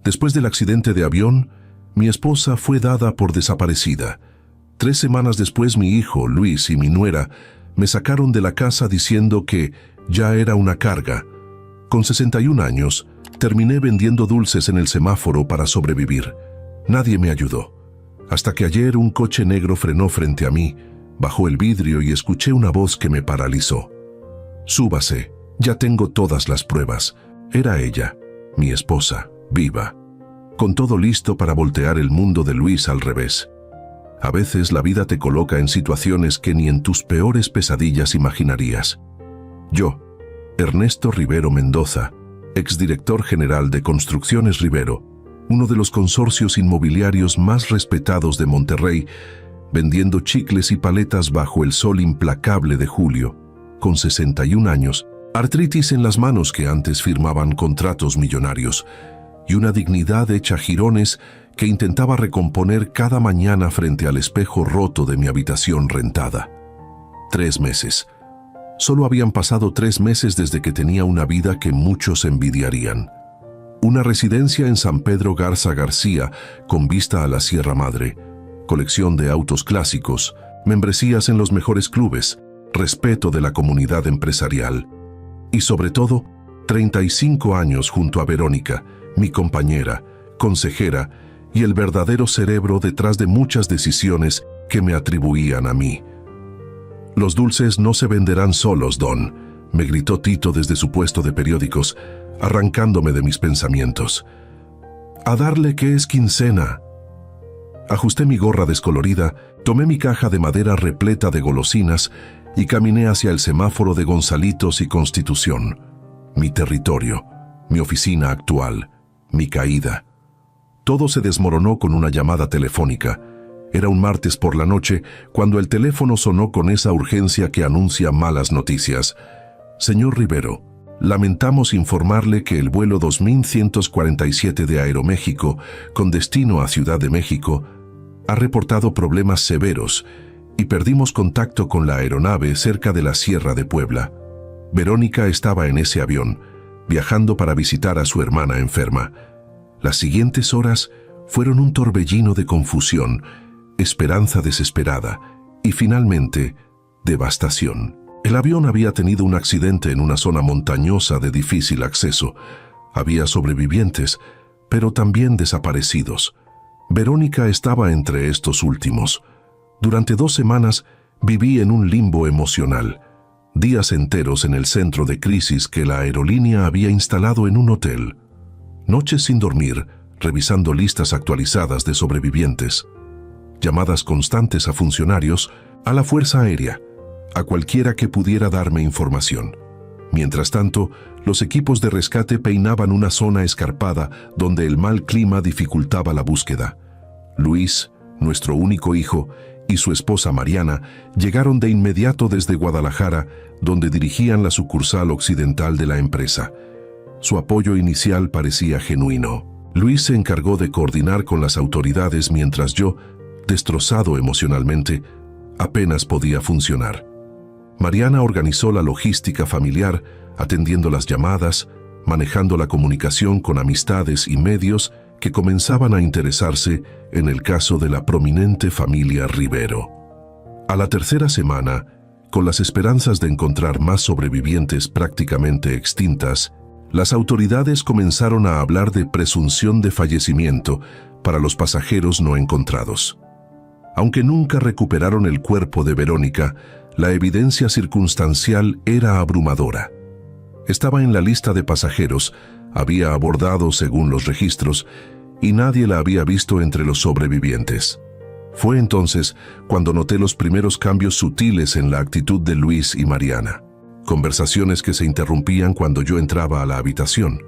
Después del accidente de avión, mi esposa fue dada por desaparecida. 3 semanas después, mi hijo, Luis, y mi nuera me sacaron de la casa diciendo que ya era una carga. Con 61 años, terminé vendiendo dulces en el semáforo para sobrevivir. Nadie me ayudó. Hasta que ayer un coche negro frenó frente a mí, bajó el vidrio y escuché una voz que me paralizó. «Súbase, ya tengo todas las pruebas». Era ella, mi esposa, viva, con todo listo para voltear el mundo de Luis al revés. A veces la vida te coloca en situaciones que ni en tus peores pesadillas imaginarías. Yo, Ernesto Rivero Mendoza, exdirector general de Construcciones Rivero, uno de los consorcios inmobiliarios más respetados de Monterrey, vendiendo chicles y paletas bajo el sol implacable de julio, con 61 años, artritis en las manos que antes firmaban contratos millonarios, y una dignidad hecha jirones que intentaba recomponer cada mañana frente al espejo roto de mi habitación rentada. 3 meses. Solo habían pasado 3 meses desde que tenía una vida que muchos envidiarían. Una residencia en San Pedro Garza García, con vista a la Sierra Madre, colección de autos clásicos, membresías en los mejores clubes, respeto de la comunidad empresarial y, sobre todo, 35 años junto a Verónica, mi compañera, consejera y el verdadero cerebro detrás de muchas decisiones que me atribuían a mí. «Los dulces no se venderán solos, Don», me gritó Tito desde su puesto de periódicos, arrancándome de mis pensamientos. «A darle que es quincena». Ajusté mi gorra descolorida, tomé mi caja de madera repleta de golosinas y caminé hacia el semáforo de Gonzalitos y Constitución, mi territorio, mi oficina actual, mi caída. Todo se desmoronó con una llamada telefónica. Era un martes por la noche cuando el teléfono sonó con esa urgencia que anuncia malas noticias. «Señor Rivero, lamentamos informarle que el vuelo 2147 de Aeroméxico, con destino a Ciudad de México, ha reportado problemas severos y perdimos contacto con la aeronave cerca de la Sierra de Puebla. Verónica estaba en ese avión, viajando para visitar a su hermana enferma. Las siguientes horas fueron un torbellino de confusión, esperanza desesperada y finalmente devastación. El avión había tenido un accidente en una zona montañosa de difícil acceso. Había sobrevivientes, pero también desaparecidos. Verónica estaba entre estos últimos. Durante 2 semanas viví en un limbo emocional, días enteros en el centro de crisis que la aerolínea había instalado en un hotel. Noches sin dormir, revisando listas actualizadas de sobrevivientes. Llamadas constantes a funcionarios, a la Fuerza Aérea, a cualquiera que pudiera darme información. Mientras tanto, los equipos de rescate peinaban una zona escarpada donde el mal clima dificultaba la búsqueda. Luis, nuestro único hijo, y su esposa Mariana llegaron de inmediato desde Guadalajara, donde dirigían la sucursal occidental de la empresa. Su apoyo inicial parecía genuino. Luis se encargó de coordinar con las autoridades mientras yo, destrozado emocionalmente, apenas podía funcionar. Mariana organizó la logística familiar, atendiendo las llamadas, manejando la comunicación con amistades y medios que comenzaban a interesarse en el caso de la prominente familia Rivero. A la 3ª semana, con las esperanzas de encontrar más sobrevivientes prácticamente extintas, las autoridades comenzaron a hablar de presunción de fallecimiento para los pasajeros no encontrados. Aunque nunca recuperaron el cuerpo de Verónica, la evidencia circunstancial era abrumadora. Estaba en la lista de pasajeros, había abordado según los registros, y nadie la había visto entre los sobrevivientes. Fue entonces cuando noté los primeros cambios sutiles en la actitud de Luis y Mariana. Conversaciones que se interrumpían cuando yo entraba a la habitación.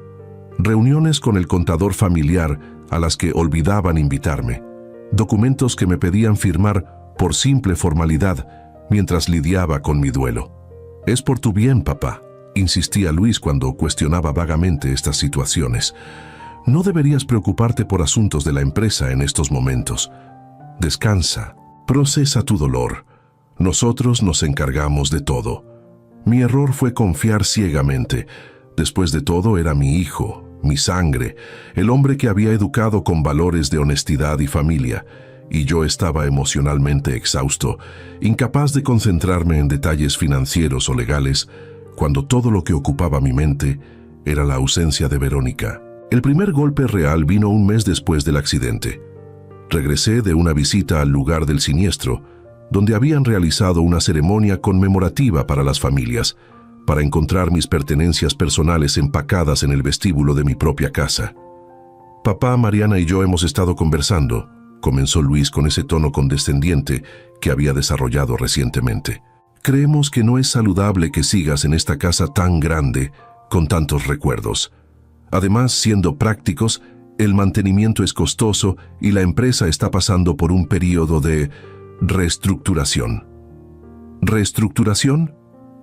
Reuniones con el contador familiar a las que olvidaban invitarme. Documentos que me pedían firmar por simple formalidad mientras lidiaba con mi duelo. «Es por tu bien, papá», insistía Luis cuando cuestionaba vagamente estas situaciones. «No deberías preocuparte por asuntos de la empresa en estos momentos. Descansa, procesa tu dolor. Nosotros nos encargamos de todo». Mi error fue confiar ciegamente. Después de todo, era mi hijo, mi sangre, el hombre que había educado con valores de honestidad y familia, y yo estaba emocionalmente exhausto, incapaz de concentrarme en detalles financieros o legales, cuando todo lo que ocupaba mi mente era la ausencia de Verónica. El primer golpe real vino un mes después del accidente. Regresé de una visita al lugar del siniestro, donde habían realizado una ceremonia conmemorativa para las familias, para encontrar mis pertenencias personales empacadas en el vestíbulo de mi propia casa. Papá, Mariana y yo hemos estado conversando, comenzó Luis con ese tono condescendiente que había desarrollado recientemente. Creemos que no es saludable que sigas en esta casa tan grande, con tantos recuerdos. Además, siendo prácticos, el mantenimiento es costoso y la empresa está pasando por un periodo de reestructuración. ¿Reestructuración?,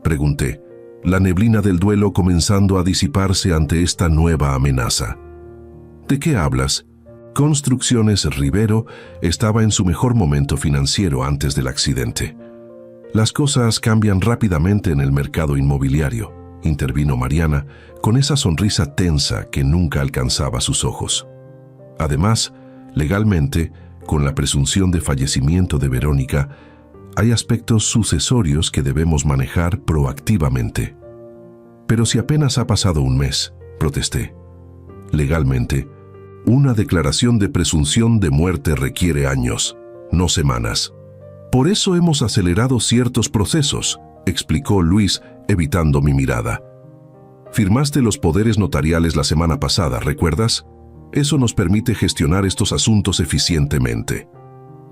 pregunté, la neblina del duelo comenzando a disiparse ante esta nueva amenaza. ¿De qué hablas? Construcciones Rivero estaba en su mejor momento financiero antes del accidente. Las cosas cambian rápidamente en el mercado inmobiliario, intervino Mariana, con esa sonrisa tensa que nunca alcanzaba sus ojos. Además, legalmente, con la presunción de fallecimiento de Verónica, hay aspectos sucesorios que debemos manejar proactivamente. Pero si apenas ha pasado un mes, protesté. Legalmente, una declaración de presunción de muerte requiere años, no semanas. Por eso hemos acelerado ciertos procesos, explicó Luis, evitando mi mirada. Firmaste los poderes notariales la semana pasada, ¿recuerdas? Eso nos permite gestionar estos asuntos eficientemente.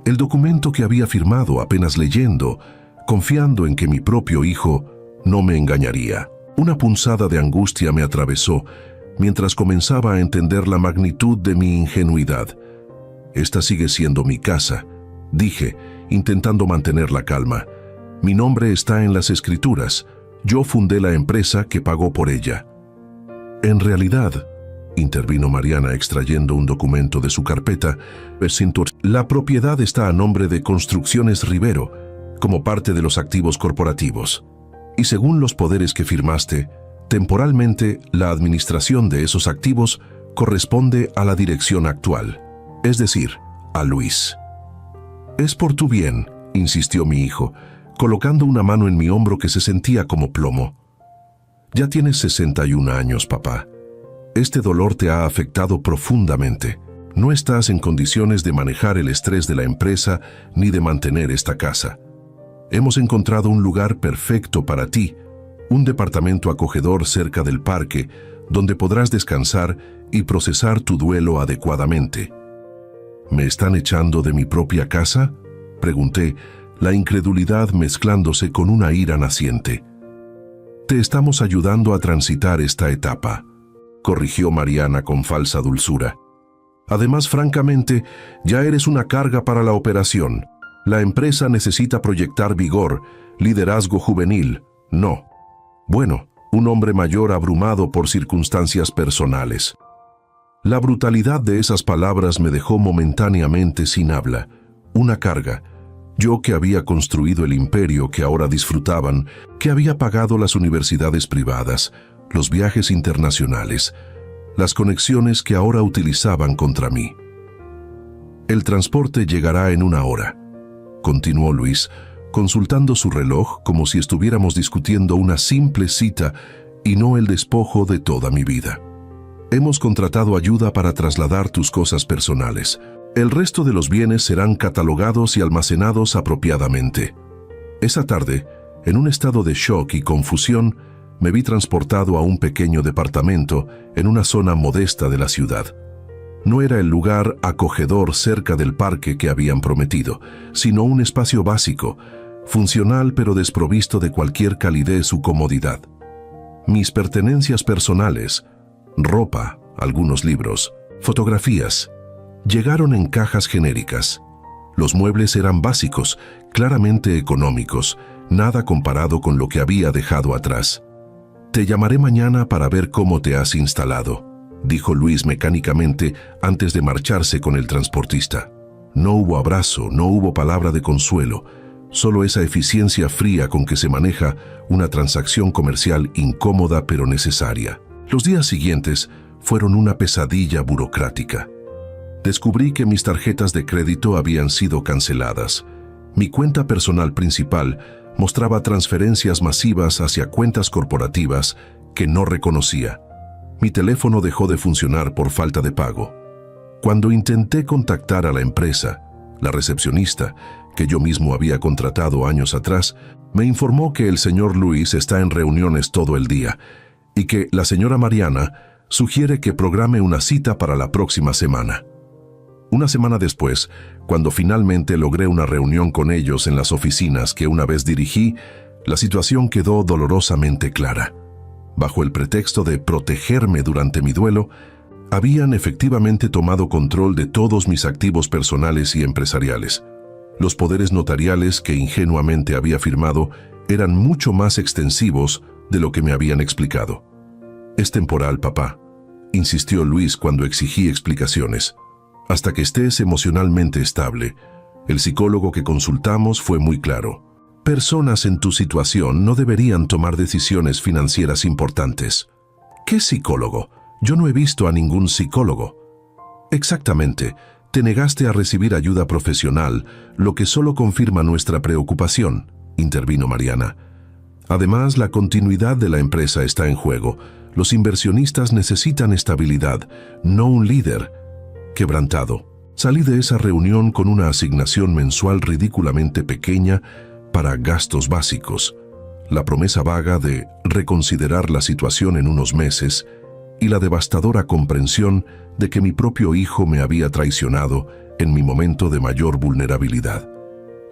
El documento que había firmado apenas leyendo, confiando en que mi propio hijo no me engañaría. Una punzada de angustia me atravesó mientras comenzaba a entender la magnitud de mi ingenuidad. Esta sigue siendo mi casa, dije, intentando mantener la calma. Mi nombre está en las escrituras. Yo fundé la empresa que pagó por ella. En realidad, intervino Mariana extrayendo un documento de su carpeta, la propiedad está a nombre de Construcciones Rivero, como parte de los activos corporativos. Y según los poderes que firmaste, temporalmente la administración de esos activos corresponde a la dirección actual, es decir, a Luis. Es por tu bien, insistió mi hijo, colocando una mano en mi hombro que se sentía como plomo. Ya tienes 61 años, papá. Este dolor te ha afectado profundamente. No estás en condiciones de manejar el estrés de la empresa ni de mantener esta casa. Hemos encontrado un lugar perfecto para ti, un departamento acogedor cerca del parque, donde podrás descansar y procesar tu duelo adecuadamente. ¿Me están echando de mi propia casa?, pregunté, la incredulidad mezclándose con una ira naciente. Te estamos ayudando a transitar esta etapa, corrigió Mariana con falsa dulzura. Además, francamente, ya eres una carga para la operación. La empresa necesita proyectar vigor, liderazgo juvenil, no. Bueno, un hombre mayor abrumado por circunstancias personales. La brutalidad de esas palabras me dejó momentáneamente sin habla. Una carga. Yo que había construido el imperio que ahora disfrutaban, que había pagado las universidades privadas, los viajes internacionales, las conexiones que ahora utilizaban contra mí. El transporte llegará en 1 hora, continuó Luis, consultando su reloj como si estuviéramos discutiendo una simple cita y no el despojo de toda mi vida. Hemos contratado ayuda para trasladar tus cosas personales. El resto de los bienes serán catalogados y almacenados apropiadamente. Esa tarde, en un estado de shock y confusión, me vi transportado a un pequeño departamento en una zona modesta de la ciudad. No era el lugar acogedor cerca del parque que habían prometido, sino un espacio básico, funcional pero desprovisto de cualquier calidez u comodidad. Mis pertenencias personales, ropa, algunos libros, fotografías, llegaron en cajas genéricas. Los muebles eran básicos, claramente económicos, nada comparado con lo que había dejado atrás. Te llamaré mañana para ver cómo te has instalado, dijo Luis mecánicamente antes de marcharse con el transportista. No hubo abrazo, no hubo palabra de consuelo, solo esa eficiencia fría con que se maneja una transacción comercial incómoda pero necesaria. Los días siguientes fueron una pesadilla burocrática. Descubrí que mis tarjetas de crédito habían sido canceladas. Mi cuenta personal principal mostraba transferencias masivas hacia cuentas corporativas que no reconocía. Mi teléfono dejó de funcionar por falta de pago. Cuando intenté contactar a la empresa, la recepcionista, que yo mismo había contratado años atrás, me informó que el señor Luis está en reuniones todo el día y que la señora Mariana sugiere que programe una cita para la próxima semana. Una semana después, cuando finalmente logré una reunión con ellos en las oficinas que una vez dirigí, la situación quedó dolorosamente clara. Bajo el pretexto de protegerme durante mi duelo, habían efectivamente tomado control de todos mis activos personales y empresariales. Los poderes notariales que ingenuamente había firmado eran mucho más extensivos de lo que me habían explicado. «Es temporal, papá», insistió Luis cuando exigí explicaciones. «Hasta que estés emocionalmente estable». El psicólogo que consultamos fue muy claro. «Personas en tu situación no deberían tomar decisiones financieras importantes». «¿Qué psicólogo? Yo no he visto a ningún psicólogo». «Exactamente. Te negaste a recibir ayuda profesional, lo que solo confirma nuestra preocupación», intervino Mariana. «Además, la continuidad de la empresa está en juego. Los inversionistas necesitan estabilidad, no un líder quebrantado». Salí de esa reunión con una asignación mensual ridículamente pequeña para gastos básicos, la promesa vaga de reconsiderar la situación en unos meses y la devastadora comprensión de que mi propio hijo me había traicionado en mi momento de mayor vulnerabilidad.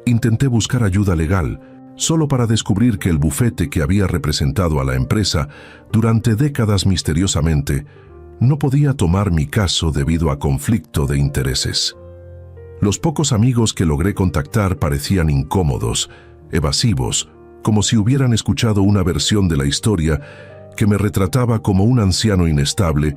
Intenté buscar ayuda legal, solo para descubrir que el bufete que había representado a la empresa durante décadas misteriosamente no podía tomar mi caso debido a conflicto de intereses. Los pocos amigos que logré contactar parecían incómodos, evasivos, como si hubieran escuchado una versión de la historia que me retrataba como un anciano inestable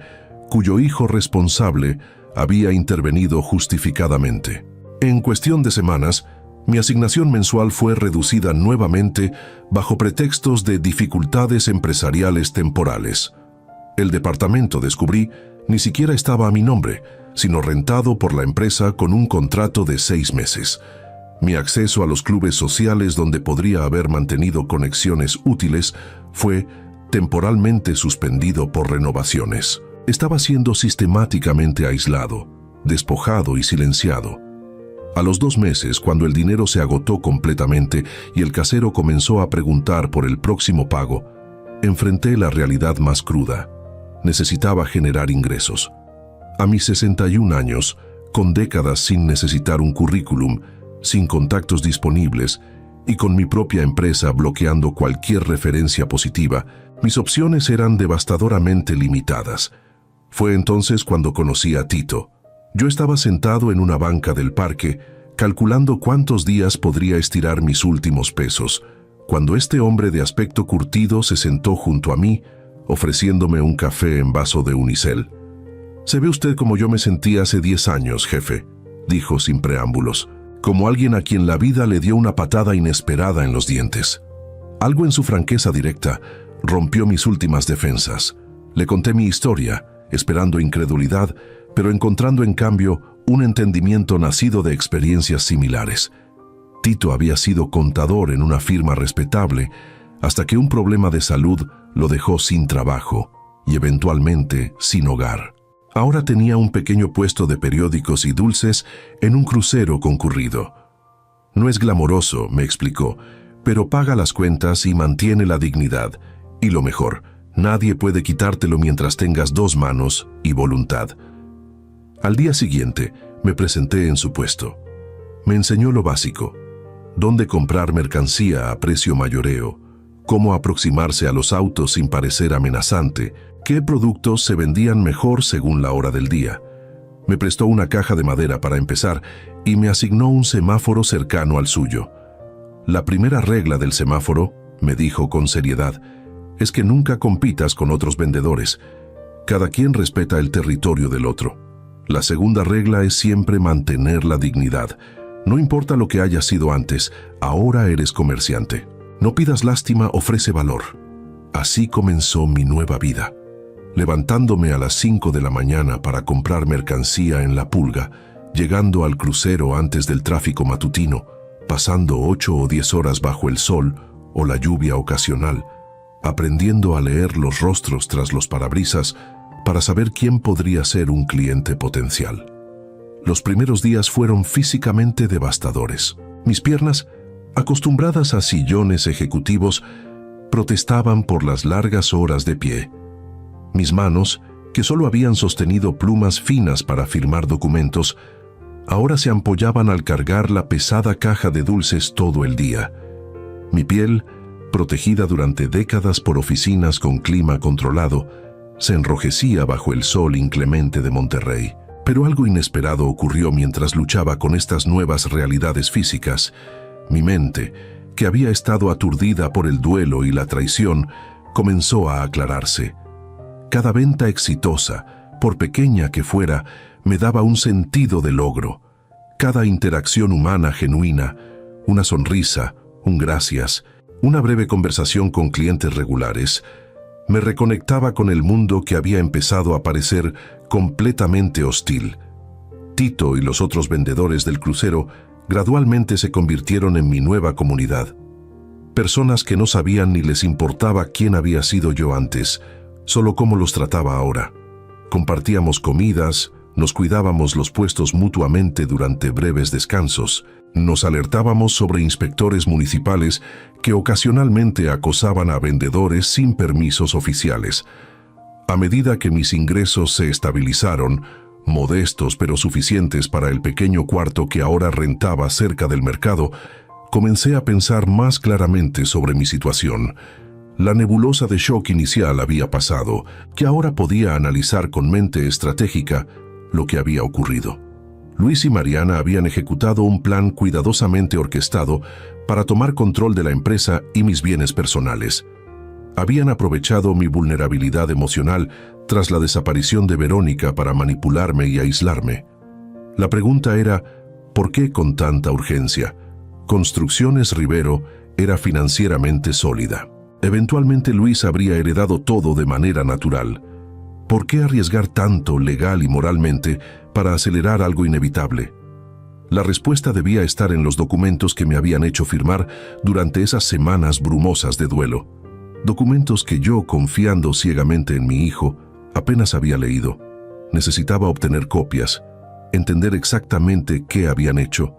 cuyo hijo responsable había intervenido justificadamente. En cuestión de semanas, mi asignación mensual fue reducida nuevamente bajo pretextos de dificultades empresariales temporales. El departamento, descubrí, ni siquiera estaba a mi nombre, sino rentado por la empresa con un contrato de 6 meses. Mi acceso a los clubes sociales donde podría haber mantenido conexiones útiles fue temporalmente suspendido por renovaciones. Estaba siendo sistemáticamente aislado, despojado y silenciado. A los 2 meses, cuando el dinero se agotó completamente y el casero comenzó a preguntar por el próximo pago, enfrenté la realidad más cruda. Necesitaba generar ingresos. A mis 61 años, con décadas sin necesitar un currículum, sin contactos disponibles y con mi propia empresa bloqueando cualquier referencia positiva, mis opciones eran devastadoramente limitadas. Fue entonces cuando conocí a Tito. Yo estaba sentado en una banca del parque, calculando cuántos días podría estirar mis últimos pesos, cuando este hombre de aspecto curtido se sentó junto a mí, ofreciéndome un café en vaso de unicel. «Se ve usted como yo me sentí hace 10 años, jefe», dijo sin preámbulos, como alguien a quien la vida le dio una patada inesperada en los dientes. Algo en su franqueza directa rompió mis últimas defensas. Le conté mi historia, esperando incredulidad, pero encontrando en cambio un entendimiento nacido de experiencias similares. Tito había sido contador en una firma respetable, hasta que un problema de salud lo dejó sin trabajo y eventualmente sin hogar. Ahora tenía un pequeño puesto de periódicos y dulces en un crucero concurrido. «No es glamoroso», me explicó, «pero paga las cuentas y mantiene la dignidad. Y lo mejor, nadie puede quitártelo mientras tengas 2 manos y voluntad». Al día siguiente, me presenté en su puesto. Me enseñó lo básico: dónde comprar mercancía a precio mayoreo, cómo aproximarse a los autos sin parecer amenazante, qué productos se vendían mejor según la hora del día. Me prestó una caja de madera para empezar y me asignó un semáforo cercano al suyo. «La primera regla del semáforo», me dijo con seriedad, «es que nunca compitas con otros vendedores. Cada quien respeta el territorio del otro. La segunda regla es siempre mantener la dignidad. No importa lo que hayas sido antes, ahora eres comerciante. No pidas lástima, ofrece valor». Así comenzó mi nueva vida. levantándome a las 5 de la mañana para comprar mercancía en La Pulga, llegando al crucero antes del tráfico matutino, pasando 8 o 10 horas bajo el sol o la lluvia ocasional, aprendiendo a leer los rostros tras los parabrisas para saber quién podría ser un cliente potencial. Los primeros días fueron físicamente devastadores. Mis piernas, acostumbradas a sillones ejecutivos, protestaban por las largas horas de pie. Mis manos, que solo habían sostenido plumas finas para firmar documentos, ahora se ampollaban al cargar la pesada caja de dulces todo el día. Mi piel, protegida durante décadas por oficinas con clima controlado, se enrojecía bajo el sol inclemente de Monterrey. Pero algo inesperado ocurrió mientras luchaba con estas nuevas realidades físicas. Mi mente, que había estado aturdida por el duelo y la traición, comenzó a aclararse. Cada venta exitosa, por pequeña que fuera, me daba un sentido de logro. Cada interacción humana genuina, una sonrisa, un gracias, una breve conversación con clientes regulares, me reconectaba con el mundo que había empezado a parecer completamente hostil. Tito y los otros vendedores del crucero gradualmente se convirtieron en mi nueva comunidad. Personas que no sabían ni les importaba quién había sido yo antes, solo cómo los trataba ahora. Compartíamos comidas, nos cuidábamos los puestos mutuamente durante breves descansos, nos alertábamos sobre inspectores municipales que ocasionalmente acosaban a vendedores sin permisos oficiales. A medida que mis ingresos se estabilizaron, modestos pero suficientes para el pequeño cuarto que ahora rentaba cerca del mercado, comencé a pensar más claramente sobre mi situación. La nebulosa de shock inicial había pasado, que ahora podía analizar con mente estratégica lo que había ocurrido. Luis y Mariana habían ejecutado un plan cuidadosamente orquestado para tomar control de la empresa y mis bienes personales. Habían aprovechado mi vulnerabilidad emocional tras la desaparición de Verónica para manipularme y aislarme. La pregunta era, ¿por qué con tanta urgencia? Construcciones Rivero era financieramente sólida. Eventualmente Luis habría heredado todo de manera natural. ¿Por qué arriesgar tanto legal y moralmente para acelerar algo inevitable? La respuesta debía estar en los documentos que me habían hecho firmar durante esas semanas brumosas de duelo. Documentos que yo, confiando ciegamente en mi hijo, apenas había leído. Necesitaba obtener copias, entender exactamente qué habían hecho.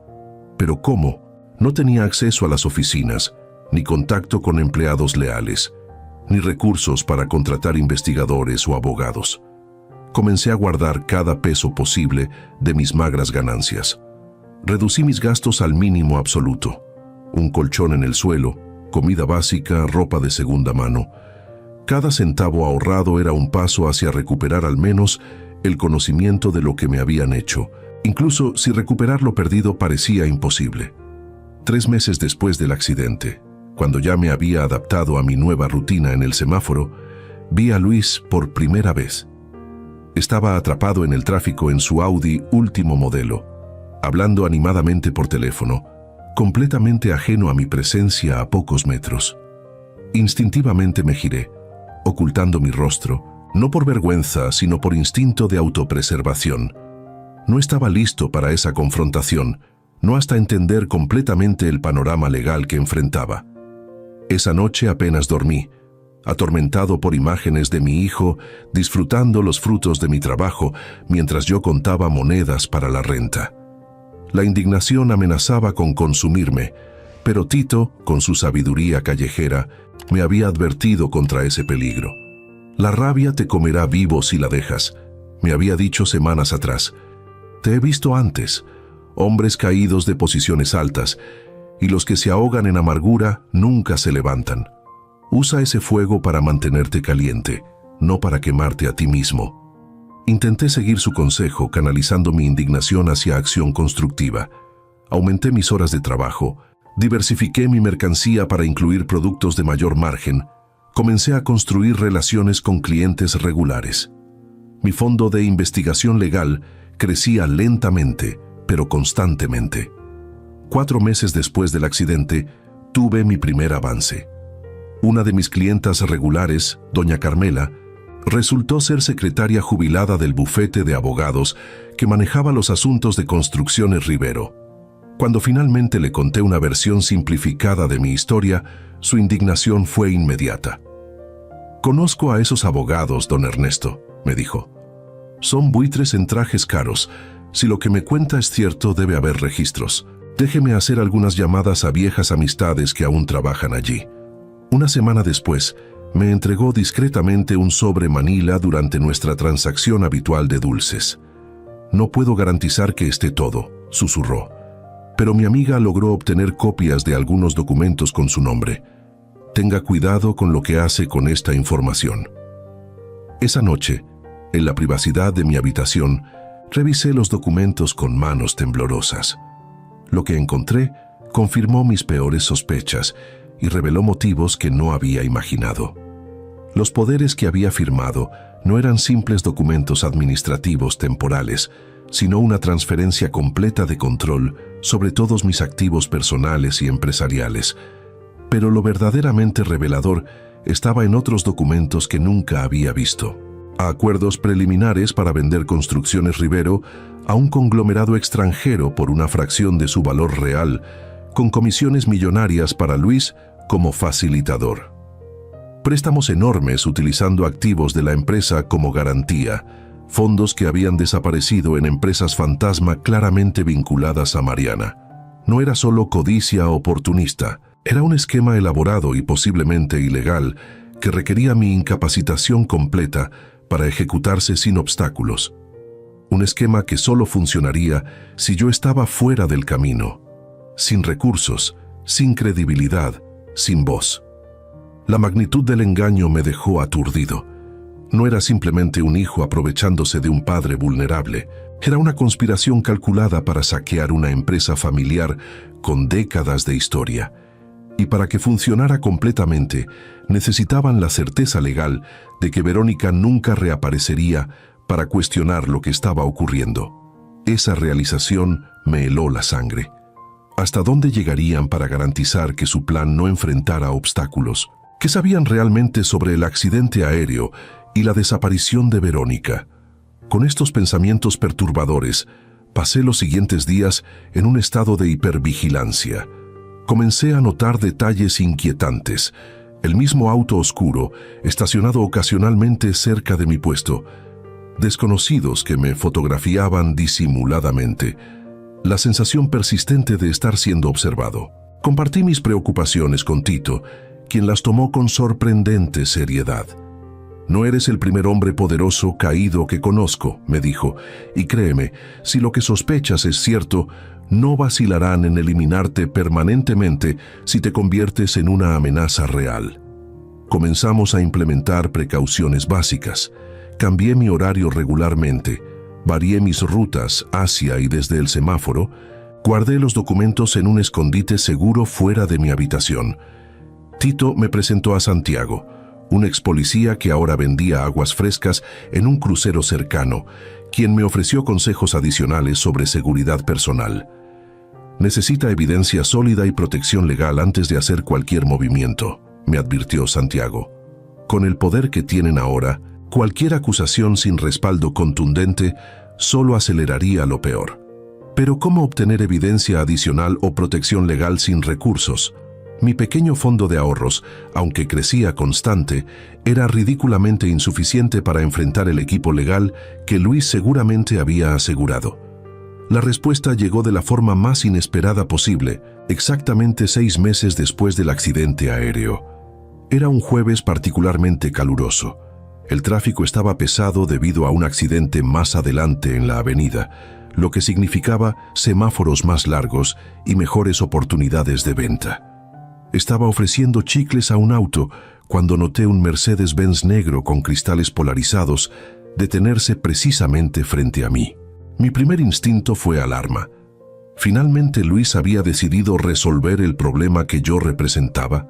Pero ¿cómo? No tenía acceso a las oficinas, ni contacto con empleados leales, ni recursos para contratar investigadores o abogados. Comencé a guardar cada peso posible de mis magras ganancias. Reducí mis gastos al mínimo absoluto. Un colchón en el suelo, comida básica, ropa de segunda mano. Cada centavo ahorrado era un paso hacia recuperar al menos el conocimiento de lo que me habían hecho, incluso si recuperar lo perdido parecía imposible. 3 meses después del accidente, cuando ya me había adaptado a mi nueva rutina en el semáforo, vi a Luis por primera vez. Estaba atrapado en el tráfico en su Audi último modelo, hablando animadamente por teléfono, completamente ajeno a mi presencia a pocos metros. Instintivamente me giré, ocultando mi rostro, no por vergüenza, sino por instinto de autopreservación. No estaba listo para esa confrontación, no hasta entender completamente el panorama legal que enfrentaba. Esa noche apenas dormí, atormentado por imágenes de mi hijo disfrutando los frutos de mi trabajo mientras yo contaba monedas para la renta. La indignación amenazaba con consumirme, pero Tito, con su sabiduría callejera, me había advertido contra ese peligro. La rabia te comerá vivo si la dejas, me había dicho semanas atrás. Te he visto antes, hombres caídos de posiciones altas, y los que se ahogan en amargura nunca se levantan. Usa ese fuego para mantenerte caliente, no para quemarte a ti mismo. Intenté seguir su consejo, canalizando mi indignación hacia acción constructiva. Aumenté mis horas de trabajo, diversifiqué mi mercancía para incluir productos de mayor margen, comencé a construir relaciones con clientes regulares. Mi fondo de investigación legal crecía lentamente, pero constantemente. 4 meses después del accidente, tuve mi primer avance. Una de mis clientas regulares, doña Carmela, Resultó ser secretaria jubilada del bufete de abogados que manejaba los asuntos de Construcciones Rivero. Cuando finalmente le conté una versión simplificada de mi historia, su indignación fue inmediata. «Conozco a esos abogados, don Ernesto», me dijo. «Son buitres en trajes caros. Si lo que me cuenta es cierto, debe haber registros. Déjeme hacer algunas llamadas a viejas amistades que aún trabajan allí». Una semana después, me entregó discretamente un sobre Manila durante nuestra transacción habitual de dulces. «No puedo garantizar que esté todo», susurró. Pero mi amiga logró obtener copias de algunos documentos con su nombre. «Tenga cuidado con lo que hace con esta información». Esa noche, en la privacidad de mi habitación, revisé los documentos con manos temblorosas. Lo que encontré confirmó mis peores sospechas y reveló motivos que no había imaginado. Los poderes que había firmado no eran simples documentos administrativos temporales, sino una transferencia completa de control sobre todos mis activos personales y empresariales. Pero lo verdaderamente revelador estaba en otros documentos que nunca había visto. Acuerdos preliminares para vender Construcciones Rivero a un conglomerado extranjero por una fracción de su valor real, con comisiones millonarias para Luis como facilitador. Préstamos enormes utilizando activos de la empresa como garantía, fondos que habían desaparecido en empresas fantasma claramente vinculadas a Mariana. No era solo codicia oportunista, era un esquema elaborado y posiblemente ilegal que requería mi incapacitación completa para ejecutarse sin obstáculos. Un esquema que solo funcionaría si yo estaba fuera del camino, sin recursos, sin credibilidad, sin voz. La magnitud del engaño me dejó aturdido. No era simplemente un hijo aprovechándose de un padre vulnerable. Era una conspiración calculada para saquear una empresa familiar con décadas de historia. Y para que funcionara completamente, necesitaban la certeza legal de que Verónica nunca reaparecería para cuestionar lo que estaba ocurriendo. Esa realización me heló la sangre. ¿Hasta dónde llegarían para garantizar que su plan no enfrentara obstáculos? ¿Qué sabían realmente sobre el accidente aéreo y la desaparición de Verónica? Con estos pensamientos perturbadores, pasé los siguientes días en un estado de hipervigilancia. Comencé a notar detalles inquietantes. El mismo auto oscuro, estacionado ocasionalmente cerca de mi puesto. Desconocidos que me fotografiaban disimuladamente. La sensación persistente de estar siendo observado. Compartí mis preocupaciones con Tito, quien las tomó con sorprendente seriedad. «No eres el primer hombre poderoso caído que conozco», me dijo, «y créeme, si lo que sospechas es cierto, no vacilarán en eliminarte permanentemente si te conviertes en una amenaza real». Comenzamos a implementar precauciones básicas. Cambié mi horario regularmente, varié mis rutas hacia y desde el semáforo, guardé los documentos en un escondite seguro fuera de mi habitación. Tito me presentó a Santiago, un ex policía que ahora vendía aguas frescas en un crucero cercano, quien me ofreció consejos adicionales sobre seguridad personal. «Necesita evidencia sólida y protección legal antes de hacer cualquier movimiento», me advirtió Santiago. «Con el poder que tienen ahora, cualquier acusación sin respaldo contundente solo aceleraría lo peor». Pero ¿cómo obtener evidencia adicional o protección legal sin recursos? Mi pequeño fondo de ahorros, aunque crecía constante, era ridículamente insuficiente para enfrentar el equipo legal que Luis seguramente había asegurado. La respuesta llegó de la forma más inesperada posible, exactamente 6 meses después del accidente aéreo. Era un jueves particularmente caluroso. El tráfico estaba pesado debido a un accidente más adelante en la avenida, lo que significaba semáforos más largos y mejores oportunidades de venta. Estaba ofreciendo chicles a un auto cuando noté un Mercedes-Benz negro con cristales polarizados detenerse precisamente frente a mí. Mi primer instinto fue alarma. Finalmente Luis había decidido resolver el problema que yo representaba,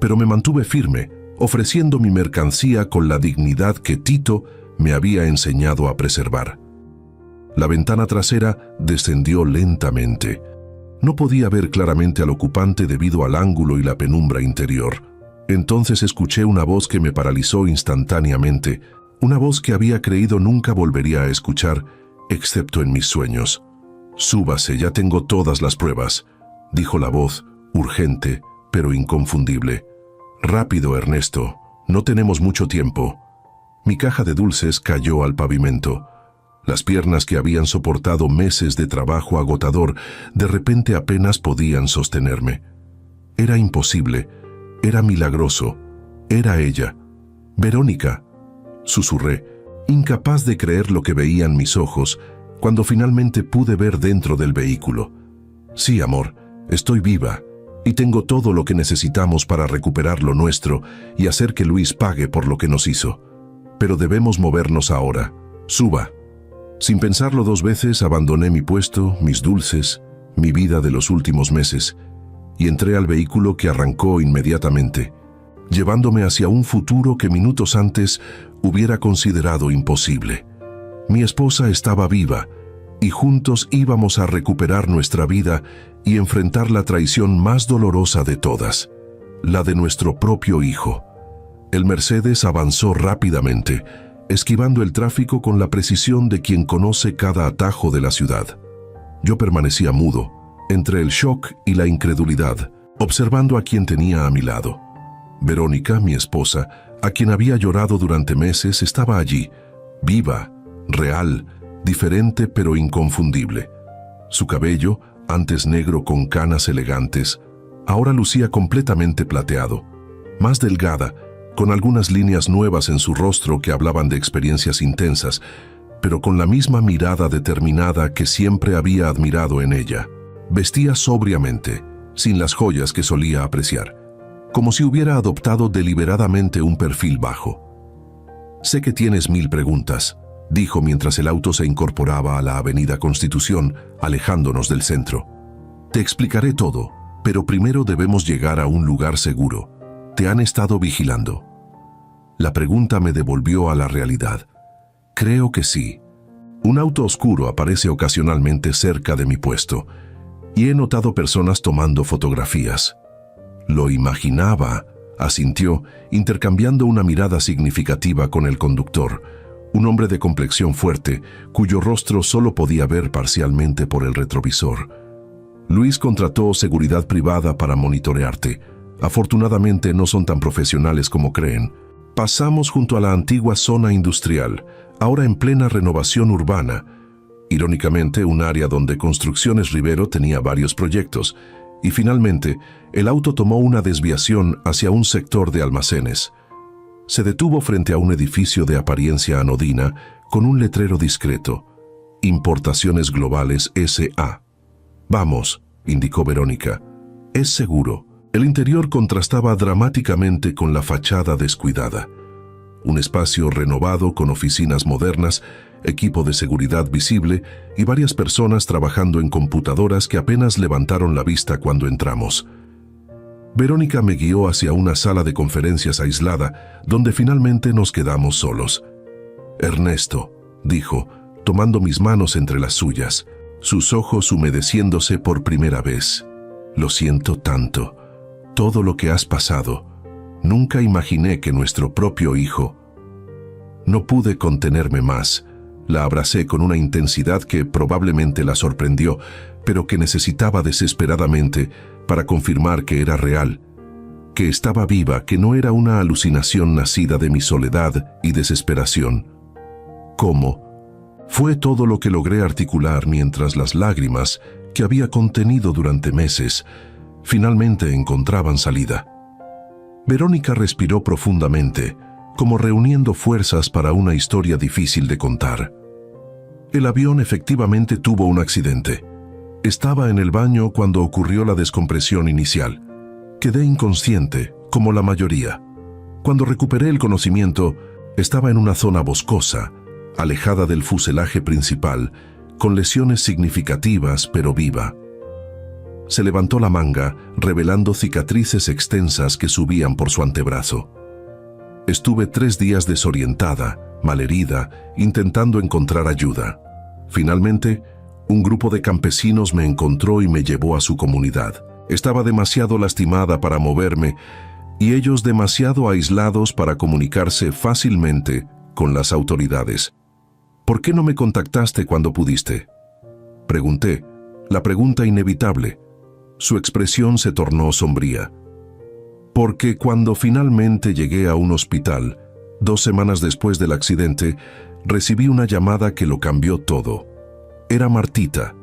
pero me mantuve firme, ofreciendo mi mercancía con la dignidad que Tito me había enseñado a preservar. La ventana trasera descendió lentamente. No podía ver claramente al ocupante debido al ángulo y la penumbra interior. Entonces escuché una voz que me paralizó instantáneamente, Una voz que había creído nunca volvería a escuchar, excepto en mis sueños. «Súbase, ya tengo todas las pruebas», dijo la voz, urgente, pero inconfundible. «Rápido, Ernesto, no tenemos mucho tiempo». Mi caja de dulces cayó al pavimento. Las piernas que habían soportado meses de trabajo agotador, de repente apenas podían sostenerme. Era imposible, era milagroso, era ella. «Verónica», susurré, incapaz de creer lo que veían mis ojos, cuando finalmente pude ver dentro del vehículo. «Sí, amor, estoy viva, y tengo todo lo que necesitamos para recuperar lo nuestro y hacer que Luis pague por lo que nos hizo. Pero debemos movernos ahora. Suba». Sin pensarlo 2 veces, abandoné mi puesto, mis dulces, mi vida de los últimos meses, y entré al vehículo que arrancó inmediatamente, llevándome hacia un futuro que minutos antes hubiera considerado imposible. Mi esposa estaba viva, y juntos íbamos a recuperar nuestra vida y enfrentar la traición más dolorosa de todas, la de nuestro propio hijo. El Mercedes avanzó rápidamente, esquivando el tráfico con la precisión de quien conoce cada atajo de la ciudad. Yo permanecía mudo, entre el shock y la incredulidad, observando a quien tenía a mi lado. Verónica, mi esposa, a quien había llorado durante meses, estaba allí, viva, real, diferente pero inconfundible. Su cabello, antes negro con canas elegantes, ahora lucía completamente plateado, más delgada, con algunas líneas nuevas en su rostro que hablaban de experiencias intensas, pero con la misma mirada determinada que siempre había admirado en ella. Vestía sobriamente, sin las joyas que solía apreciar, como si hubiera adoptado deliberadamente un perfil bajo. «Sé que tienes 1000 preguntas», dijo mientras el auto se incorporaba a la avenida Constitución, alejándonos del centro. «Te explicaré todo, pero primero debemos llegar a un lugar seguro. ¿Te han estado vigilando?». La pregunta me devolvió a la realidad. Creo que sí. Un auto oscuro aparece ocasionalmente cerca de mi puesto, y he notado personas tomando fotografías. «Lo imaginaba», asintió, intercambiando una mirada significativa con el conductor, un hombre de complexión fuerte, cuyo rostro solo podía ver parcialmente por el retrovisor. «Luis contrató seguridad privada para monitorearte. Afortunadamente no son tan profesionales como creen. Pasamos junto a la antigua zona industrial, ahora en plena renovación urbana. Irónicamente, un área donde Construcciones Rivero tenía varios proyectos. Y finalmente, el auto tomó una desviación hacia un sector de almacenes. Se detuvo frente a un edificio de apariencia anodina con un letrero discreto. Importaciones Globales S.A. «Vamos», indicó Verónica. «Es seguro». El interior contrastaba dramáticamente con la fachada descuidada. Un espacio renovado con oficinas modernas, equipo de seguridad visible y varias personas trabajando en computadoras que apenas levantaron la vista cuando entramos. Verónica me guió hacia una sala de conferencias aislada, donde finalmente nos quedamos solos. «Ernesto», dijo, tomando mis manos entre las suyas, sus ojos humedeciéndose por primera vez. «Lo siento tanto. Todo lo que has pasado. Nunca imaginé que nuestro propio hijo». No pude contenerme más. La abracé con una intensidad que probablemente la sorprendió, pero que necesitaba desesperadamente para confirmar que era real, que estaba viva, que no era una alucinación nacida de mi soledad y desesperación. «¿Cómo?». Fue todo lo que logré articular mientras las lágrimas, que había contenido durante meses, finalmente encontraban salida. Verónica respiró profundamente, como reuniendo fuerzas para una historia difícil de contar. El avión efectivamente tuvo un accidente. Estaba en el baño cuando ocurrió la descompresión inicial. Quedé inconsciente, como la mayoría. Cuando recuperé el conocimiento, estaba en una zona boscosa, alejada del fuselaje principal, con lesiones significativas pero viva. Se levantó la manga, revelando cicatrices extensas que subían por su antebrazo. Estuve 3 días desorientada, malherida, intentando encontrar ayuda. Finalmente, un grupo de campesinos me encontró y me llevó a su comunidad. Estaba demasiado lastimada para moverme y ellos demasiado aislados para comunicarse fácilmente con las autoridades. ¿Por qué no me contactaste cuando pudiste? Pregunté, la pregunta inevitable. Su expresión se tornó sombría. Porque cuando finalmente llegué a un hospital, 2 semanas después del accidente, recibí una llamada que lo cambió todo. Era Martita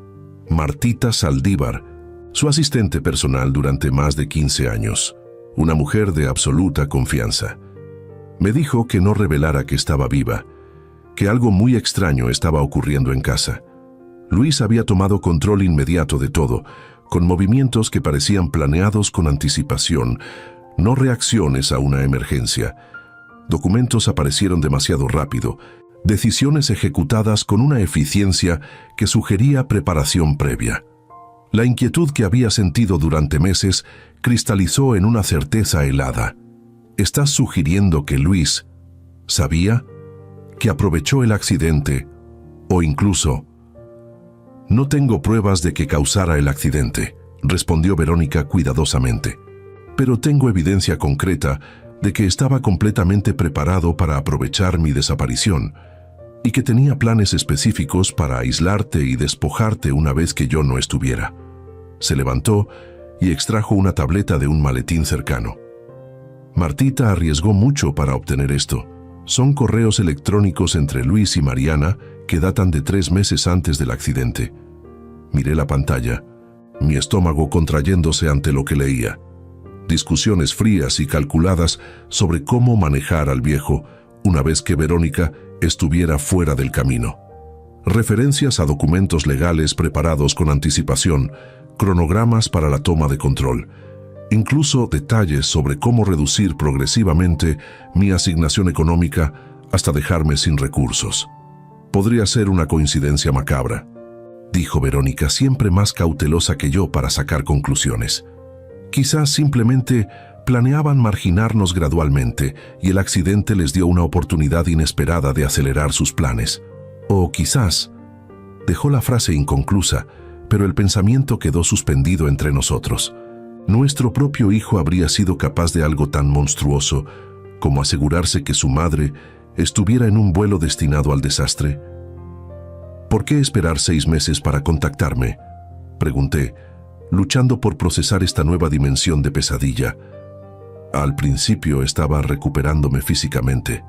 Saldívar, su asistente personal durante más de 15 años, una mujer de absoluta confianza. Me dijo que no revelara que estaba viva, que algo muy extraño estaba ocurriendo en casa. Luis había tomado control inmediato de todo, con movimientos que parecían planeados con anticipación, no reacciones a una emergencia. Documentos aparecieron demasiado rápido, decisiones ejecutadas con una eficiencia que sugería preparación previa. La inquietud que había sentido durante meses cristalizó en una certeza helada. ¿Estás sugiriendo que Luis sabía? ¿Que aprovechó el accidente? ¿O incluso? No tengo pruebas de que causara el accidente, respondió Verónica cuidadosamente. Pero tengo evidencia concreta de que estaba completamente preparado para aprovechar mi desaparición y que tenía planes específicos para aislarte y despojarte una vez que yo no estuviera. Se levantó y extrajo una tableta de un maletín cercano. Martita arriesgó mucho para obtener esto. Son correos electrónicos entre Luis y Mariana que datan de 3 meses antes del accidente. Miré la pantalla, mi estómago contrayéndose ante lo que leía. Discusiones frías y calculadas sobre cómo manejar al viejo una vez que Verónica estuviera fuera del camino. Referencias a documentos legales preparados con anticipación, cronogramas para la toma de control, incluso detalles sobre cómo reducir progresivamente mi asignación económica hasta dejarme sin recursos. Podría ser una coincidencia macabra, dijo Verónica, siempre más cautelosa que yo para sacar conclusiones. Quizás simplemente planeaban marginarnos gradualmente y el accidente les dio una oportunidad inesperada de acelerar sus planes. O quizás... Dejó la frase inconclusa, pero el pensamiento quedó suspendido entre nosotros. Nuestro propio hijo habría sido capaz de algo tan monstruoso como asegurarse que su madre estuviera en un vuelo destinado al desastre. ¿Por qué esperar 6 meses para contactarme?, pregunté, luchando por procesar esta nueva dimensión de pesadilla. Al principio estaba recuperándome físicamente.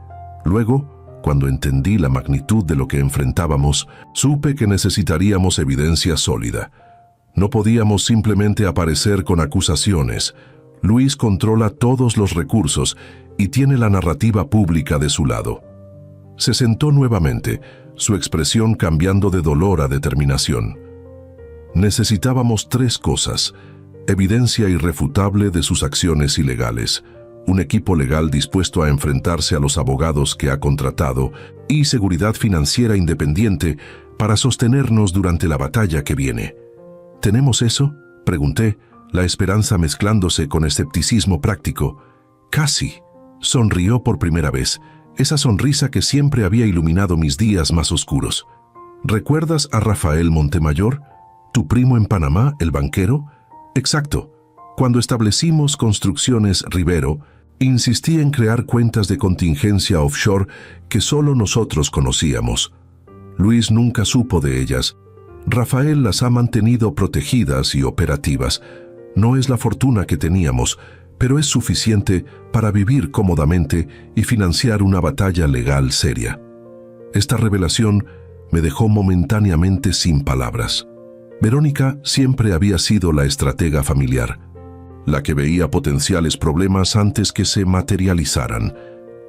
Luego, cuando entendí la magnitud de lo que enfrentábamos, supe que necesitaríamos evidencia sólida. No podíamos simplemente aparecer con acusaciones. Luis controla todos los recursos y tiene la narrativa pública de su lado. Se sentó nuevamente, su expresión cambiando de dolor a determinación. Necesitábamos 3 cosas: evidencia irrefutable de sus acciones ilegales, un equipo legal dispuesto a enfrentarse a los abogados que ha contratado y seguridad financiera independiente para sostenernos durante la batalla que viene. ¿Tenemos eso?, pregunté, la esperanza mezclándose con escepticismo práctico. Casi. Sonrió por primera vez, esa sonrisa que siempre había iluminado mis días más oscuros. ¿Recuerdas a Rafael Montemayor? ¿Tu primo en Panamá, el banquero? Exacto. Cuando establecimos Construcciones Rivero, insistí en crear cuentas de contingencia offshore que solo nosotros conocíamos. Luis nunca supo de ellas. Rafael las ha mantenido protegidas y operativas. No es la fortuna que teníamos, pero es suficiente para vivir cómodamente y financiar una batalla legal seria. Esta revelación me dejó momentáneamente sin palabras. Verónica siempre había sido la estratega familiar, la que veía potenciales problemas antes que se materializaran.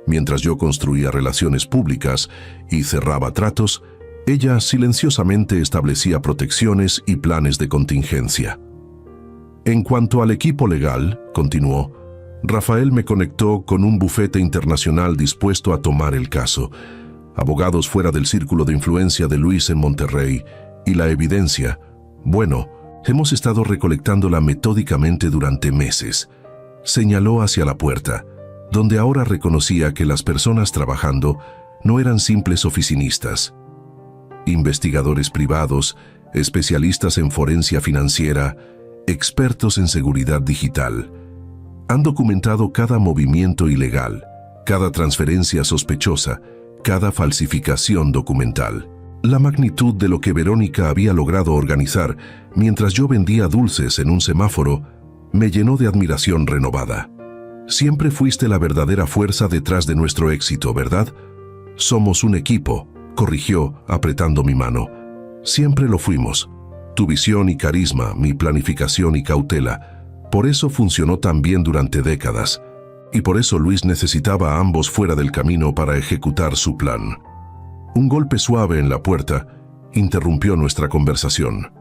Mientras yo construía relaciones públicas y cerraba tratos, ella silenciosamente establecía protecciones y planes de contingencia. En cuanto al equipo legal, continuó, Rafael me conectó con un bufete internacional dispuesto a tomar el caso, abogados fuera del círculo de influencia de Luis en Monterrey, y la evidencia. Bueno, hemos estado recolectándola metódicamente durante meses. Señaló hacia la puerta, donde ahora reconocía que las personas trabajando no eran simples oficinistas. Investigadores privados, especialistas en forencia financiera, expertos en seguridad digital. Han documentado cada movimiento ilegal, cada transferencia sospechosa, cada falsificación documental. La magnitud de lo que Verónica había logrado organizar mientras yo vendía dulces en un semáforo me llenó de admiración renovada. Siempre fuiste la verdadera fuerza detrás de nuestro éxito, ¿verdad? Somos un equipo, corrigió, apretando mi mano. Siempre lo fuimos. Tu visión y carisma, mi planificación y cautela. Por eso funcionó tan bien durante décadas. Y por eso Luis necesitaba a ambos fuera del camino para ejecutar su plan. Un golpe suave en la puerta interrumpió nuestra conversación.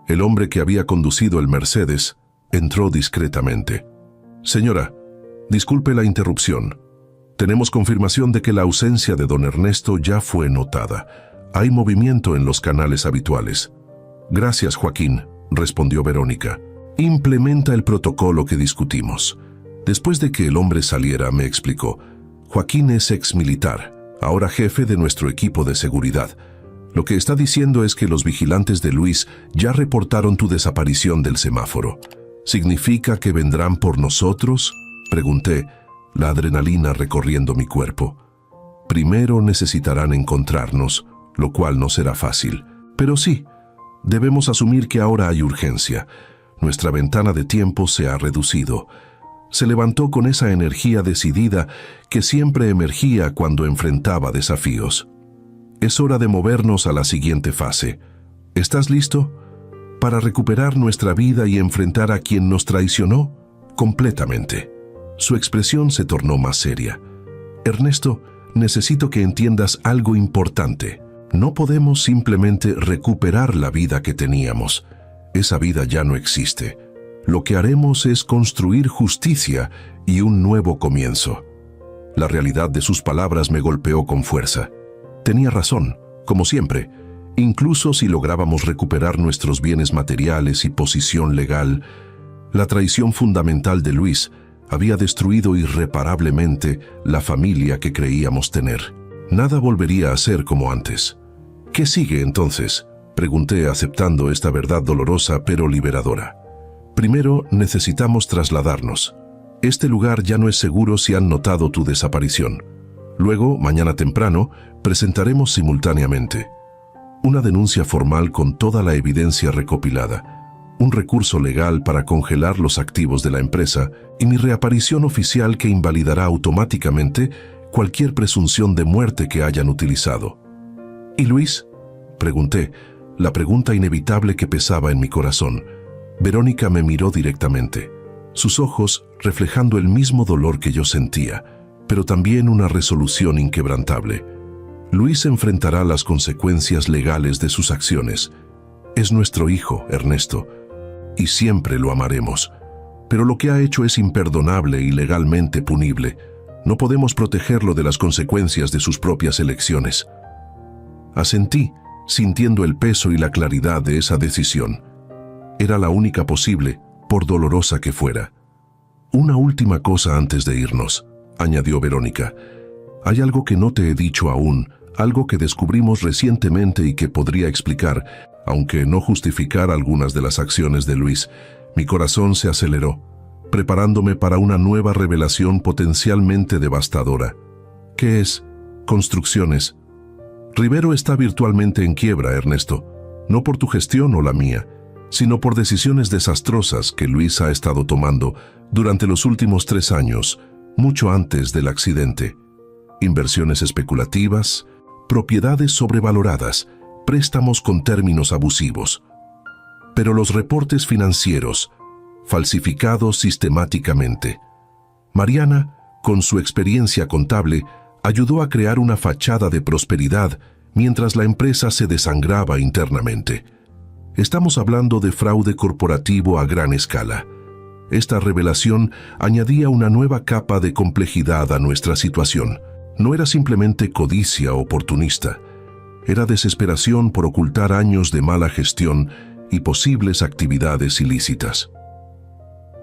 El hombre que había conducido el Mercedes entró discretamente. Señora, disculpe la interrupción. Tenemos confirmación de que la ausencia de don Ernesto ya fue notada. Hay movimiento en los canales habituales. Gracias, Joaquín, respondió Verónica. Implementa el protocolo que discutimos. Después de que el hombre saliera, me explicó. Joaquín es exmilitar, ahora jefe de nuestro equipo de seguridad. Lo que está diciendo es que los vigilantes de Luis ya reportaron tu desaparición del semáforo. ¿Significa que vendrán por nosotros?, pregunté, la adrenalina recorriendo mi cuerpo. Primero necesitarán encontrarnos, lo cual no será fácil. Pero sí, debemos asumir que ahora hay urgencia. Nuestra ventana de tiempo se ha reducido. Se levantó con esa energía decidida que siempre emergía cuando enfrentaba desafíos. Es hora de movernos a la siguiente fase. ¿Estás listo? ¿Para recuperar nuestra vida y enfrentar a quien nos traicionó? Completamente. Su expresión se tornó más seria. Ernesto, necesito que entiendas algo importante. No podemos simplemente recuperar la vida que teníamos. Esa vida ya no existe. Lo que haremos es construir justicia y un nuevo comienzo. La realidad de sus palabras me golpeó con fuerza. Tenía razón, como siempre. Incluso si lográbamos recuperar nuestros bienes materiales y posición legal, la traición fundamental de Luis había destruido irreparablemente la familia que creíamos tener. Nada volvería a ser como antes. ¿Qué sigue entonces?, pregunté, aceptando esta verdad dolorosa pero liberadora. Primero, necesitamos trasladarnos. Este lugar ya no es seguro si han notado tu desaparición. Luego, mañana temprano, presentaremos simultáneamente una denuncia formal con toda la evidencia recopilada, un recurso legal para congelar los activos de la empresa y mi reaparición oficial que invalidará automáticamente cualquier presunción de muerte que hayan utilizado. ¿Y Luis?, pregunté, la pregunta inevitable que pesaba en mi corazón. Verónica me miró directamente, sus ojos reflejando el mismo dolor que yo sentía, pero también una resolución inquebrantable. Luis enfrentará las consecuencias legales de sus acciones. Es nuestro hijo, Ernesto, y siempre lo amaremos. Pero lo que ha hecho es imperdonable y legalmente punible. No podemos protegerlo de las consecuencias de sus propias elecciones. Asentí, sintiendo el peso y la claridad de esa decisión. Era la única posible, por dolorosa que fuera. Una última cosa antes de irnos, añadió Verónica. Hay algo que no te he dicho aún, algo que descubrimos recientemente y que podría explicar, aunque no justificar algunas de las acciones de Luis. Mi corazón se aceleró, preparándome para una nueva revelación potencialmente devastadora. ¿Qué es? Construcciones. Rivero está virtualmente en quiebra, Ernesto, no por tu gestión o la mía, sino por decisiones desastrosas que Luis ha estado tomando durante los últimos 3 años, mucho antes del accidente. Inversiones especulativas, propiedades sobrevaloradas, préstamos con términos abusivos. Pero los reportes financieros, falsificados sistemáticamente. Mariana, con su experiencia contable, ayudó a crear una fachada de prosperidad mientras la empresa se desangraba internamente. Estamos hablando de fraude corporativo a gran escala. Esta revelación añadía una nueva capa de complejidad a nuestra situación. No era simplemente codicia oportunista. Era desesperación por ocultar años de mala gestión y posibles actividades ilícitas.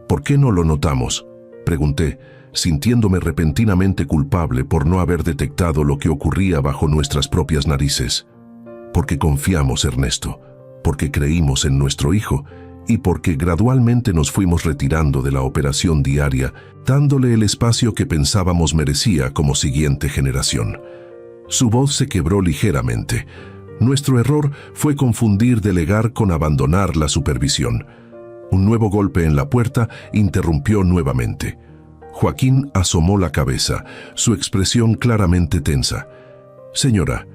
¿Por qué no lo notamos?, pregunté, sintiéndome repentinamente culpable por no haber detectado lo que ocurría bajo nuestras propias narices. Porque confiamos, Ernesto, porque creímos en nuestro hijo y porque gradualmente nos fuimos retirando de la operación diaria, dándole el espacio que pensábamos merecía como siguiente generación. Su voz se quebró ligeramente. Nuestro error fue confundir delegar con abandonar la supervisión. Un nuevo golpe en la puerta interrumpió nuevamente. Joaquín asomó la cabeza, su expresión claramente tensa. «Señora,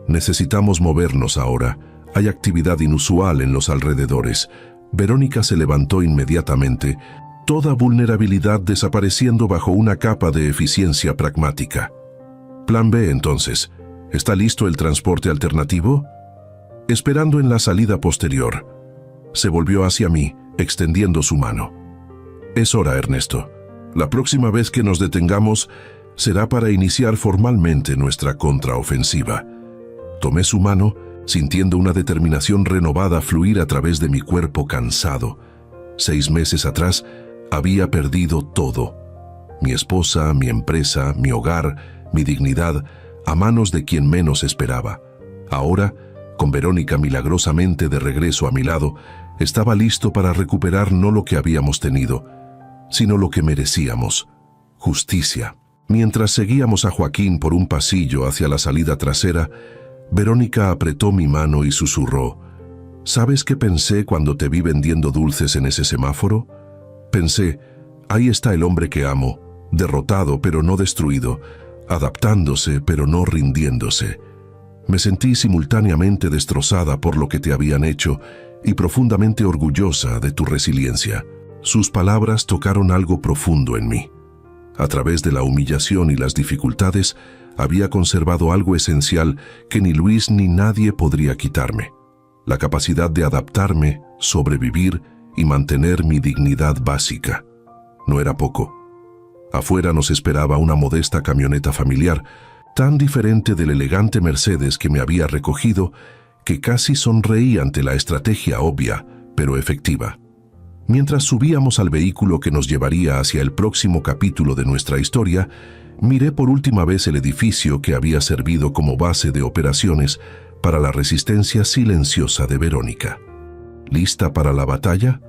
necesitamos movernos ahora. Hay actividad inusual en los alrededores». Verónica se levantó inmediatamente, toda vulnerabilidad desapareciendo bajo una capa de eficiencia pragmática. «Plan B, entonces. ¿Está listo el transporte alternativo?» Esperando en la salida posterior, se volvió hacia mí, extendiendo su mano. «Es hora, Ernesto. La próxima vez que nos detengamos será para iniciar formalmente nuestra contraofensiva». Tomé su mano, sintiendo una determinación renovada fluir a través de mi cuerpo cansado. 6 meses atrás había perdido todo. Mi esposa, mi empresa, mi hogar, mi dignidad, a manos de quien menos esperaba. Ahora, con Verónica milagrosamente de regreso a mi lado, estaba listo para recuperar no lo que habíamos tenido, sino lo que merecíamos: justicia. Mientras seguíamos a Joaquín por un pasillo hacia la salida trasera, Verónica apretó mi mano y susurró: «¿Sabes qué pensé cuando te vi vendiendo dulces en ese semáforo? Pensé, ahí está el hombre que amo, derrotado pero no destruido, adaptándose pero no rindiéndose». Me sentí simultáneamente destrozada por lo que te habían hecho y profundamente orgullosa de tu resiliencia. Sus palabras tocaron algo profundo en mí. A través de la humillación y las dificultades, había conservado algo esencial que ni Luis ni nadie podría quitarme: la capacidad de adaptarme, sobrevivir y mantener mi dignidad básica. No era poco. Afuera nos esperaba una modesta camioneta familiar, tan diferente del elegante Mercedes que me había recogido, que casi sonreí ante la estrategia obvia, pero efectiva. Mientras subíamos al vehículo que nos llevaría hacia el próximo capítulo de nuestra historia, miré por última vez el edificio que había servido como base de operaciones para la resistencia silenciosa de Verónica. «¿Lista para la batalla?»,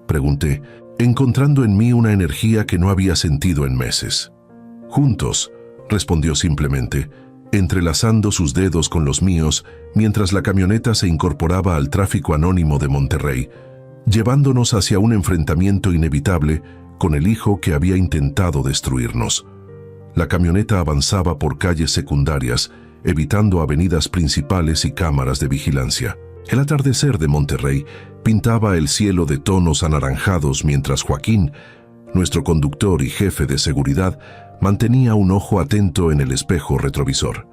pregunté, encontrando en mí una energía que no había sentido en meses. «Juntos», respondió simplemente, entrelazando sus dedos con los míos mientras la camioneta se incorporaba al tráfico anónimo de Monterrey, llevándonos hacia un enfrentamiento inevitable con el hijo que había intentado destruirnos. La camioneta avanzaba por calles secundarias, evitando avenidas principales y cámaras de vigilancia. El atardecer de Monterrey pintaba el cielo de tonos anaranjados mientras Joaquín, nuestro conductor y jefe de seguridad, mantenía un ojo atento en el espejo retrovisor.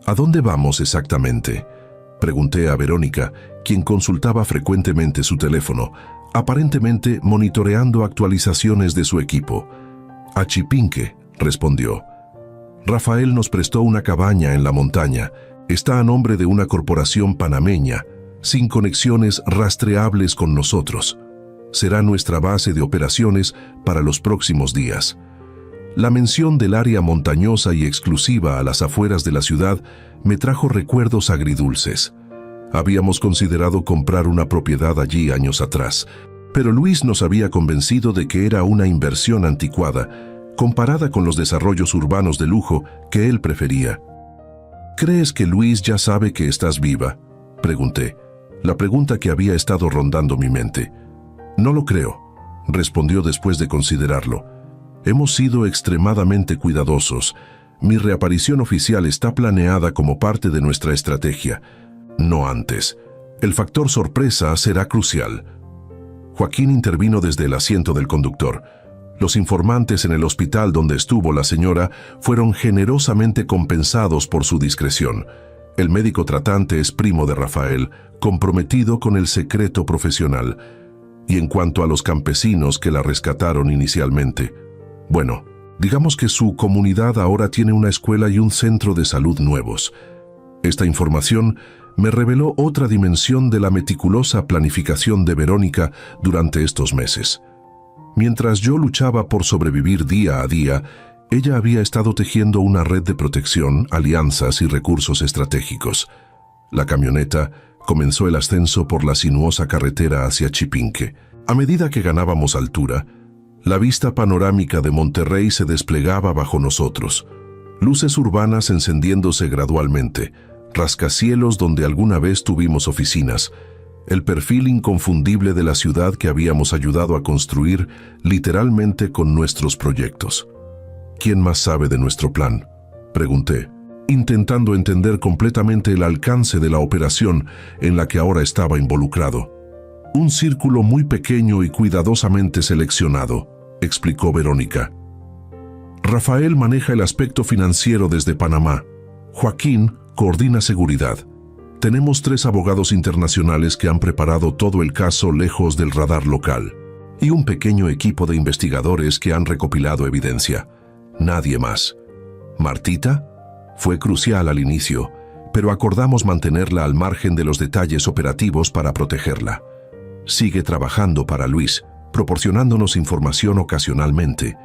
«¿A dónde vamos exactamente?», pregunté a Verónica, quien consultaba frecuentemente su teléfono, aparentemente monitoreando actualizaciones de su equipo. «A Chipinque», respondió. «Rafael nos prestó una cabaña en la montaña. Está a nombre de una corporación panameña, sin conexiones rastreables con nosotros. Será nuestra base de operaciones para los próximos días». La mención del área montañosa y exclusiva a las afueras de la ciudad me trajo recuerdos agridulces. Habíamos considerado comprar una propiedad allí años atrás, pero Luis nos había convencido de que era una inversión anticuada, comparada con los desarrollos urbanos de lujo que él prefería. «¿Crees que Luis ya sabe que estás viva?», pregunté, la pregunta que había estado rondando mi mente. «No lo creo», respondió después de considerarlo. «Hemos sido extremadamente cuidadosos. Mi reaparición oficial está planeada como parte de nuestra estrategia, no antes. El factor sorpresa será crucial». Joaquín intervino desde el asiento del conductor. Los informantes en el hospital donde estuvo la señora fueron generosamente compensados por su discreción. El médico tratante es primo de Rafael, comprometido con el secreto profesional. Y en cuanto a los campesinos que la rescataron inicialmente, bueno, digamos que su comunidad ahora tiene una escuela y un centro de salud nuevos. Esta información me reveló otra dimensión de la meticulosa planificación de Verónica durante estos meses. Mientras yo luchaba por sobrevivir día a día, ella había estado tejiendo una red de protección, alianzas y recursos estratégicos. La camioneta comenzó el ascenso por la sinuosa carretera hacia Chipinque. A medida que ganábamos altura, la vista panorámica de Monterrey se desplegaba bajo nosotros. Luces urbanas encendiéndose gradualmente, rascacielos donde alguna vez tuvimos oficinas, el perfil inconfundible de la ciudad que habíamos ayudado a construir literalmente con nuestros proyectos. ¿Quién más sabe de nuestro plan?, pregunté, intentando entender completamente el alcance de la operación en la que ahora estaba involucrado. Un círculo muy pequeño y cuidadosamente seleccionado, explicó Verónica. Rafael maneja el aspecto financiero desde Panamá. Joaquín coordina seguridad. Tenemos 3 abogados internacionales que han preparado todo el caso lejos del radar local. Y un pequeño equipo de investigadores que han recopilado evidencia. Nadie más. ¿Martita? Fue crucial al inicio, pero acordamos mantenerla al margen de los detalles operativos para protegerla. Sigue trabajando para Luis, proporcionándonos información ocasionalmente,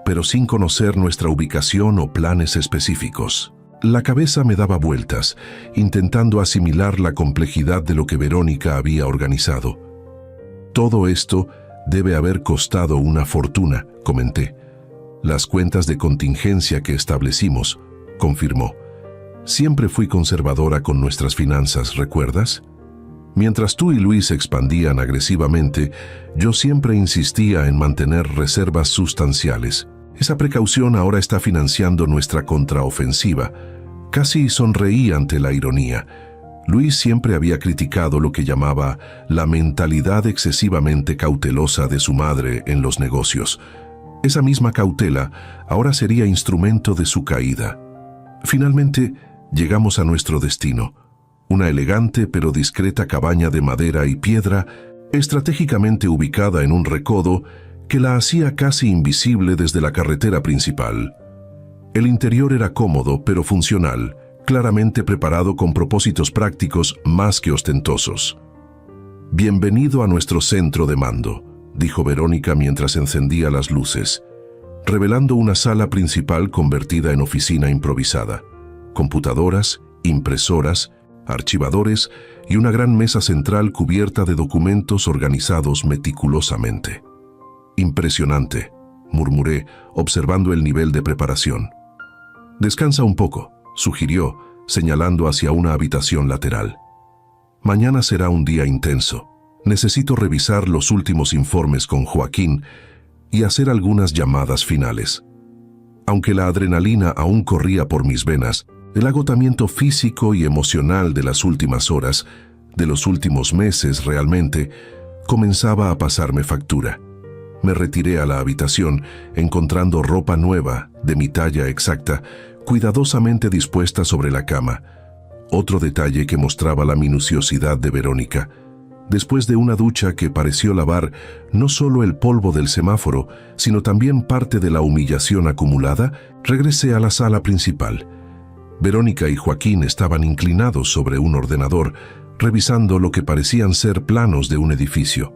pero sin conocer nuestra ubicación o planes específicos. La cabeza me daba vueltas, intentando asimilar la complejidad de lo que Verónica había organizado. Todo esto debe haber costado una fortuna, comenté. Las cuentas de contingencia que establecimos, confirmó. Siempre fui conservadora con nuestras finanzas, ¿recuerdas? Mientras tú y Luis expandían agresivamente, yo siempre insistía en mantener reservas sustanciales. Esa precaución ahora está financiando nuestra contraofensiva. Casi sonreí ante la ironía. Luis siempre había criticado lo que llamaba la mentalidad excesivamente cautelosa de su madre en los negocios. Esa misma cautela ahora sería instrumento de su caída. Finalmente, llegamos a nuestro destino. Una elegante pero discreta cabaña de madera y piedra, estratégicamente ubicada en un recodo que la hacía casi invisible desde la carretera principal. El interior era cómodo pero funcional, claramente preparado con propósitos prácticos más que ostentosos. «Bienvenido a nuestro centro de mando», dijo Verónica mientras encendía las luces, revelando una sala principal convertida en oficina improvisada. Computadoras, impresoras, archivadores y una gran mesa central cubierta de documentos organizados meticulosamente. «Impresionante», murmuré, observando el nivel de preparación. «Descansa un poco», sugirió, señalando hacia una habitación lateral. «Mañana será un día intenso. Necesito revisar los últimos informes con Joaquín y hacer algunas llamadas finales». Aunque la adrenalina aún corría por mis venas, el agotamiento físico y emocional de las últimas horas, de los últimos meses realmente, comenzaba a pasarme factura. Me retiré a la habitación, encontrando ropa nueva, de mi talla exacta, cuidadosamente dispuesta sobre la cama. Otro detalle que mostraba la minuciosidad de Verónica. Después de una ducha que pareció lavar no solo el polvo del semáforo, sino también parte de la humillación acumulada, regresé a la sala principal. Verónica y Joaquín estaban inclinados sobre un ordenador, revisando lo que parecían ser planos de un edificio.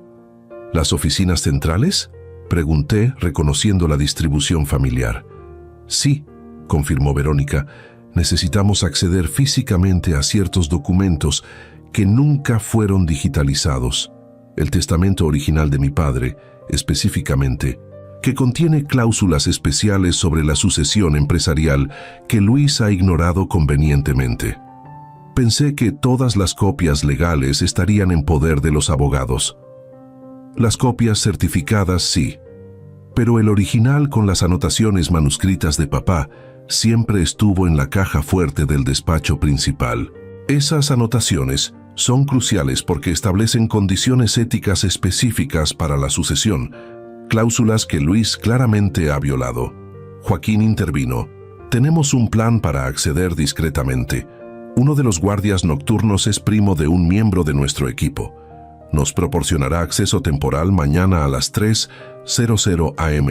¿Las oficinas centrales?, pregunté, reconociendo la distribución familiar. «Sí», confirmó Verónica, «necesitamos acceder físicamente a ciertos documentos que nunca fueron digitalizados. El testamento original de mi padre, específicamente, que contiene cláusulas especiales sobre la sucesión empresarial que Luis ha ignorado convenientemente. Pensé que todas las copias legales estarían en poder de los abogados. Las copias certificadas sí, pero el original con las anotaciones manuscritas de papá siempre estuvo en la caja fuerte del despacho principal. Esas anotaciones son cruciales porque establecen condiciones éticas específicas para la sucesión, cláusulas que Luis claramente ha violado. Joaquín intervino. Tenemos un plan para acceder discretamente. Uno de los guardias nocturnos es primo de un miembro de nuestro equipo. Nos proporcionará acceso temporal mañana a las 3:00 am,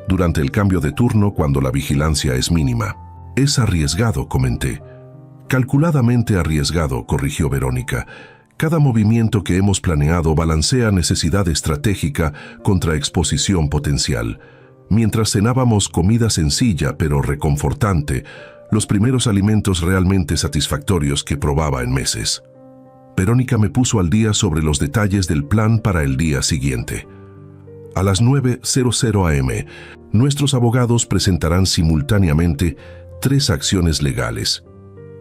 durante el cambio de turno cuando la vigilancia es mínima. Es arriesgado, comenté. Calculadamente arriesgado, corrigió Verónica. Cada movimiento que hemos planeado balancea necesidad estratégica contra exposición potencial. Mientras cenábamos comida sencilla pero reconfortante, los primeros alimentos realmente satisfactorios que probaba en meses. Verónica me puso al día sobre los detalles del plan para el día siguiente. A las 9:00 am, nuestros abogados presentarán simultáneamente 3 acciones legales.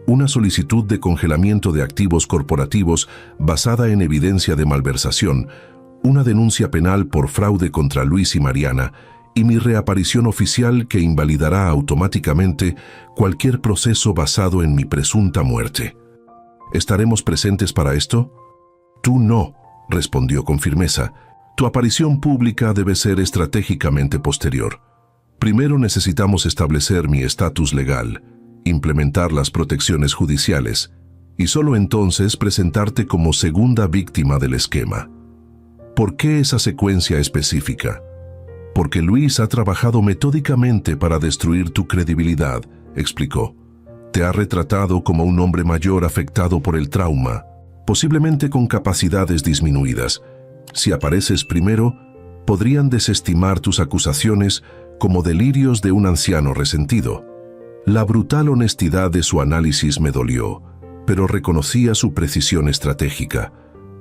Una solicitud de congelamiento de activos corporativos basada en evidencia de malversación, una denuncia penal por fraude contra Luis y Mariana, y mi reaparición oficial que invalidará automáticamente cualquier proceso basado en mi presunta muerte. ¿Estaremos presentes para esto? Tú no, respondió con firmeza. Tu aparición pública debe ser estratégicamente posterior. Primero necesitamos establecer mi estatus legal, implementar las protecciones judiciales, y solo entonces presentarte como segunda víctima del esquema. ¿Por qué esa secuencia específica? Porque Luis ha trabajado metódicamente para destruir tu credibilidad, explicó. Te ha retratado como un hombre mayor afectado por el trauma, posiblemente con capacidades disminuidas. Si apareces primero, podrían desestimar tus acusaciones como delirios de un anciano resentido. La brutal honestidad de su análisis me dolió, pero reconocía su precisión estratégica.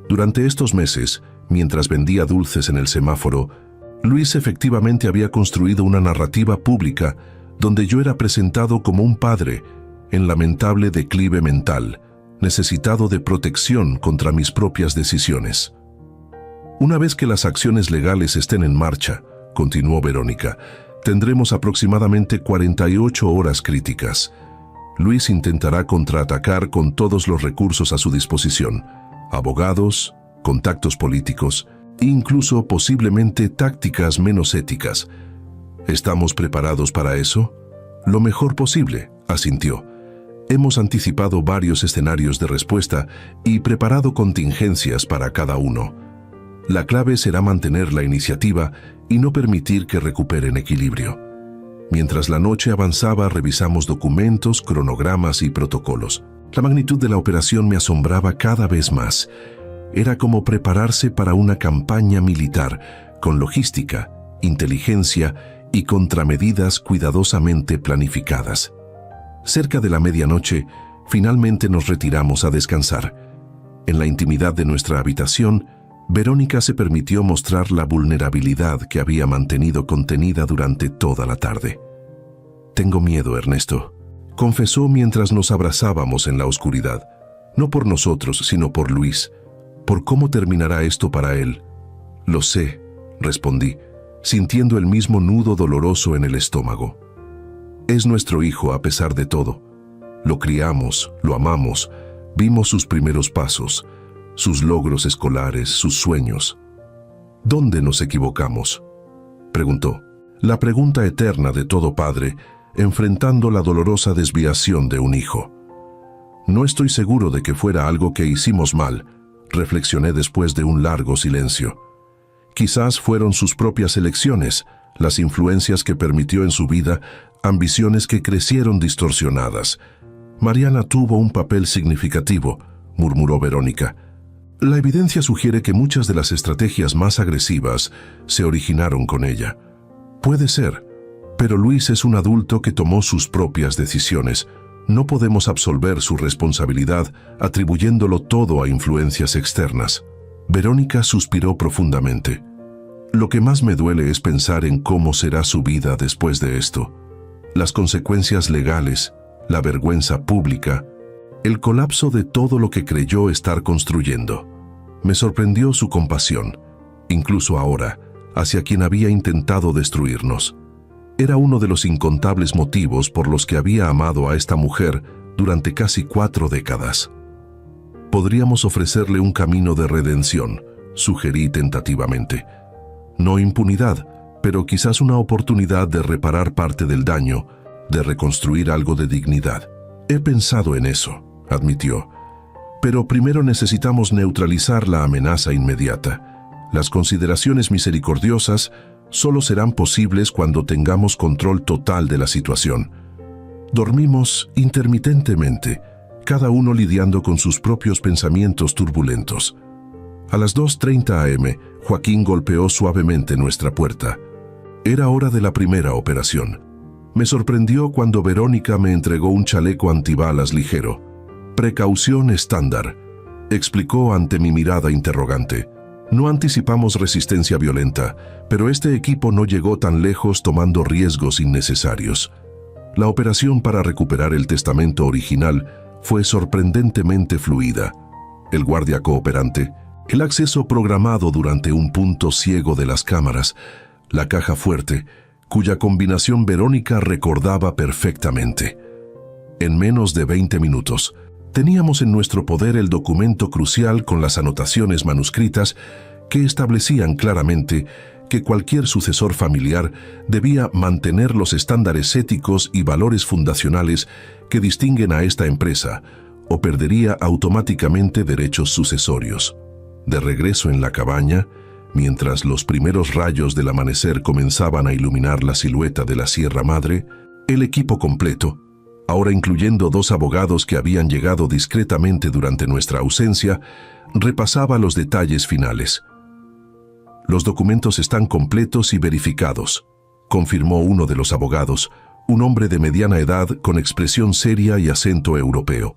Durante estos meses, mientras vendía dulces en el semáforo, Luis efectivamente había construido una narrativa pública donde yo era presentado como un padre en lamentable declive mental, necesitado de protección contra mis propias decisiones. Una vez que las acciones legales estén en marcha, continuó Verónica, tendremos aproximadamente 48 horas críticas. Luis intentará contraatacar con todos los recursos a su disposición: abogados, contactos políticos, incluso posiblemente tácticas menos éticas. ¿Estamos preparados para eso? Lo mejor posible, asintió. Hemos anticipado varios escenarios de respuesta y preparado contingencias para cada uno. La clave será mantener la iniciativa y no permitir que recuperen equilibrio. Mientras la noche avanzaba, revisamos documentos, cronogramas y protocolos. La magnitud de la operación me asombraba cada vez más. Era como prepararse para una campaña militar, con logística, inteligencia y contramedidas cuidadosamente planificadas. Cerca de la medianoche, finalmente nos retiramos a descansar. En la intimidad de nuestra habitación, Verónica se permitió mostrar la vulnerabilidad que había mantenido contenida durante toda la tarde. «Tengo miedo, Ernesto», confesó mientras nos abrazábamos en la oscuridad. No por nosotros, sino por Luis. ¿Por cómo terminará esto para él? Lo sé, respondí, sintiendo el mismo nudo doloroso en el estómago. Es nuestro hijo a pesar de todo. Lo criamos, lo amamos, vimos sus primeros pasos, sus logros escolares, sus sueños. ¿Dónde nos equivocamos?, preguntó. La pregunta eterna de todo padre, enfrentando la dolorosa desviación de un hijo. No estoy seguro de que fuera algo que hicimos mal, reflexioné después de un largo silencio. Quizás fueron sus propias elecciones, las influencias que permitió en su vida, ambiciones que crecieron distorsionadas. Mariana tuvo un papel significativo, murmuró Verónica. La evidencia sugiere que muchas de las estrategias más agresivas se originaron con ella. Puede ser, pero Luis es un adulto que tomó sus propias decisiones. No podemos absolver su responsabilidad atribuyéndolo todo a influencias externas. Verónica suspiró profundamente. Lo que más me duele es pensar en cómo será su vida después de esto. Las consecuencias legales, la vergüenza pública, el colapso de todo lo que creyó estar construyendo. Me sorprendió su compasión, incluso ahora, hacia quien había intentado destruirnos. Era uno de los incontables motivos por los que había amado a esta mujer durante casi 4 décadas. Podríamos ofrecerle un camino de redención, sugerí tentativamente. No impunidad, pero quizás una oportunidad de reparar parte del daño, de reconstruir algo de dignidad. He pensado en eso, admitió. Pero primero necesitamos neutralizar la amenaza inmediata. Las consideraciones misericordiosas solo serán posibles cuando tengamos control total de la situación. Dormimos intermitentemente, cada uno lidiando con sus propios pensamientos turbulentos. A las 2:30 a.m., Joaquín golpeó suavemente nuestra puerta. Era hora de la primera operación. Me sorprendió cuando Verónica me entregó un chaleco antibalas ligero. Precaución estándar, explicó ante mi mirada interrogante. No anticipamos resistencia violenta, pero este equipo no llegó tan lejos tomando riesgos innecesarios. La operación para recuperar el testamento original fue sorprendentemente fluida. El guardia cooperante, el acceso programado durante un punto ciego de las cámaras, la caja fuerte, cuya combinación Verónica recordaba perfectamente. En menos de 20 minutos, teníamos en nuestro poder el documento crucial con las anotaciones manuscritas que establecían claramente que cualquier sucesor familiar debía mantener los estándares éticos y valores fundacionales que distinguen a esta empresa, o perdería automáticamente derechos sucesorios. De regreso en la cabaña, mientras los primeros rayos del amanecer comenzaban a iluminar la silueta de la Sierra Madre, el equipo completo, ahora incluyendo 2 abogados que habían llegado discretamente durante nuestra ausencia, repasaba los detalles finales. «Los documentos están completos y verificados», confirmó uno de los abogados, un hombre de mediana edad con expresión seria y acento europeo.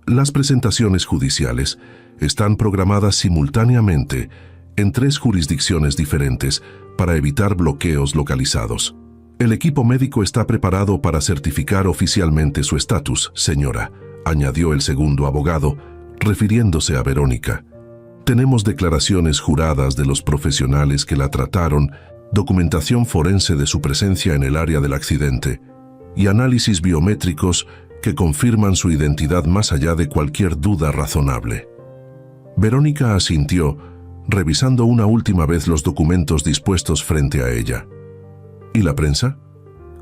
«Las presentaciones judiciales están programadas simultáneamente en 3 jurisdicciones diferentes para evitar bloqueos localizados. El equipo médico está preparado para certificar oficialmente su estatus, señora», añadió el segundo abogado, refiriéndose a Verónica. «Tenemos declaraciones juradas de los profesionales que la trataron, documentación forense de su presencia en el área del accidente y análisis biométricos que confirman su identidad más allá de cualquier duda razonable». Verónica asintió, revisando una última vez los documentos dispuestos frente a ella. «¿Y la prensa?»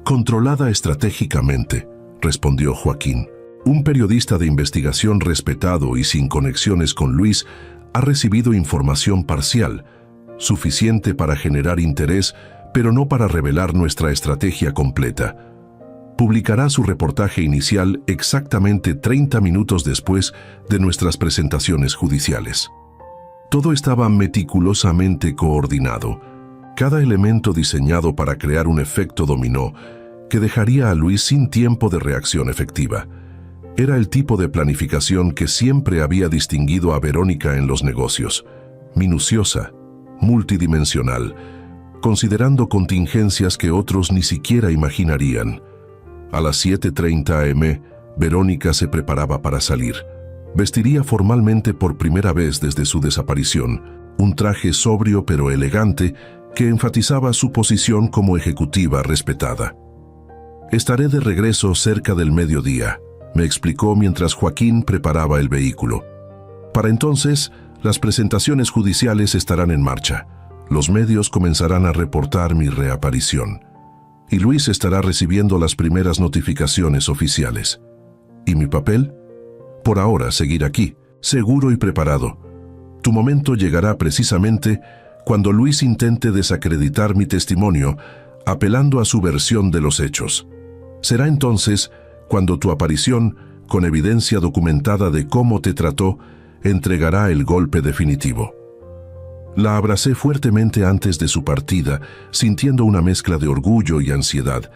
«Controlada estratégicamente», respondió Joaquín. «Un periodista de investigación respetado y sin conexiones con Luis ha recibido información parcial, suficiente para generar interés, pero no para revelar nuestra estrategia completa. Publicará su reportaje inicial exactamente 30 minutos después de nuestras presentaciones judiciales». Todo estaba meticulosamente coordinado, cada elemento diseñado para crear un efecto dominó que dejaría a Luis sin tiempo de reacción efectiva. Era el tipo de planificación que siempre había distinguido a Verónica en los negocios: minuciosa, multidimensional, considerando contingencias que otros ni siquiera imaginarían. A las 7:30 am, Verónica se preparaba para salir. Vestiría formalmente por primera vez desde su desaparición, un traje sobrio pero elegante que enfatizaba su posición como ejecutiva respetada. «Estaré de regreso cerca del mediodía», me explicó mientras Joaquín preparaba el vehículo. «Para entonces, las presentaciones judiciales estarán en marcha. Los medios comenzarán a reportar mi reaparición. Y Luis estará recibiendo las primeras notificaciones oficiales. ¿Y mi papel? Por ahora, seguir aquí, seguro y preparado. Tu momento llegará precisamente cuando Luis intente desacreditar mi testimonio, apelando a su versión de los hechos. Será entonces cuando tu aparición, con evidencia documentada de cómo te trató, entregará el golpe definitivo». La abracé fuertemente antes de su partida, sintiendo una mezcla de orgullo y ansiedad.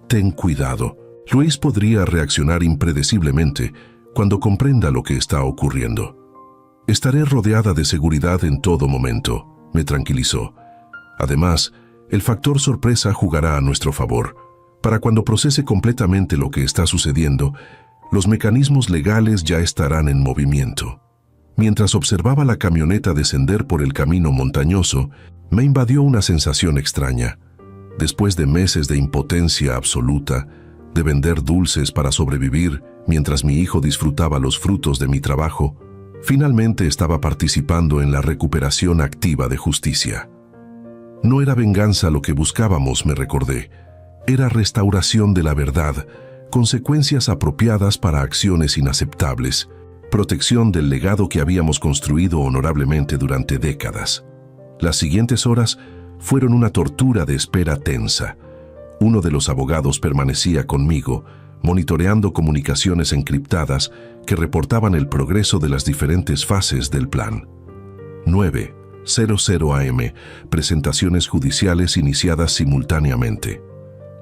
«Ten cuidado. Luis podría reaccionar impredeciblemente cuando comprenda lo que está ocurriendo. Estaré rodeada de seguridad en todo momento», me tranquilizó. «Además, el factor sorpresa jugará a nuestro favor. Para cuando procese completamente lo que está sucediendo, los mecanismos legales ya estarán en movimiento». Mientras observaba la camioneta descender por el camino montañoso, me invadió una sensación extraña. Después de meses de impotencia absoluta, de vender dulces para sobrevivir mientras mi hijo disfrutaba los frutos de mi trabajo, finalmente estaba participando en la recuperación activa de justicia. No era venganza lo que buscábamos, me recordé. Era restauración de la verdad, consecuencias apropiadas para acciones inaceptables, protección del legado que habíamos construido honorablemente durante décadas. Las siguientes horas fueron una tortura de espera tensa. Uno de los abogados permanecía conmigo, monitoreando comunicaciones encriptadas que reportaban el progreso de las diferentes fases del plan. 9:00 am, presentaciones judiciales iniciadas simultáneamente.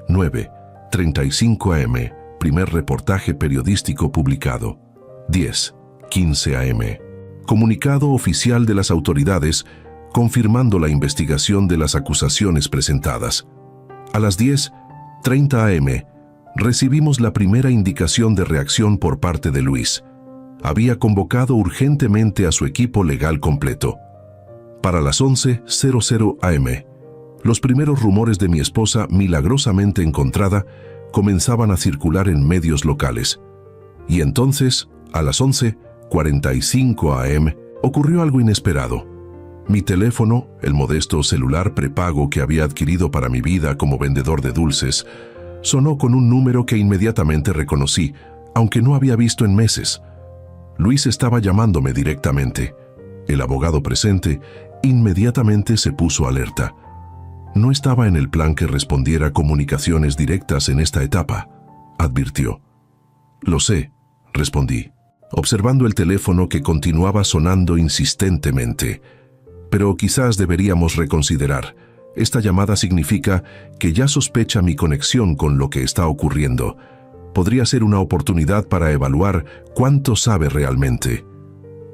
9:35 am, primer reportaje periodístico publicado. 10:15 am, comunicado oficial de las autoridades confirmando la investigación de las acusaciones presentadas. A las 10:30 am, Recibimos la primera indicación de reacción por parte de Luis. Había convocado urgentemente a su equipo legal completo. Para las 11:00 am, los primeros rumores de mi esposa milagrosamente encontrada comenzaban a circular en medios locales. Y entonces, a las 11:45 am, ocurrió algo inesperado. Mi teléfono, el modesto celular prepago que había adquirido para mi vida como vendedor de dulces, sonó con un número que inmediatamente reconocí, aunque no había visto en meses. Luis estaba llamándome directamente. El abogado presente inmediatamente se puso alerta. No estaba en el plan que respondiera comunicaciones directas en esta etapa, advirtió. Lo sé, respondí, observando el teléfono que continuaba sonando insistentemente. Pero quizás deberíamos reconsiderar. Esta llamada significa que ya sospecha mi conexión con lo que está ocurriendo. Podría ser una oportunidad para evaluar cuánto sabe realmente.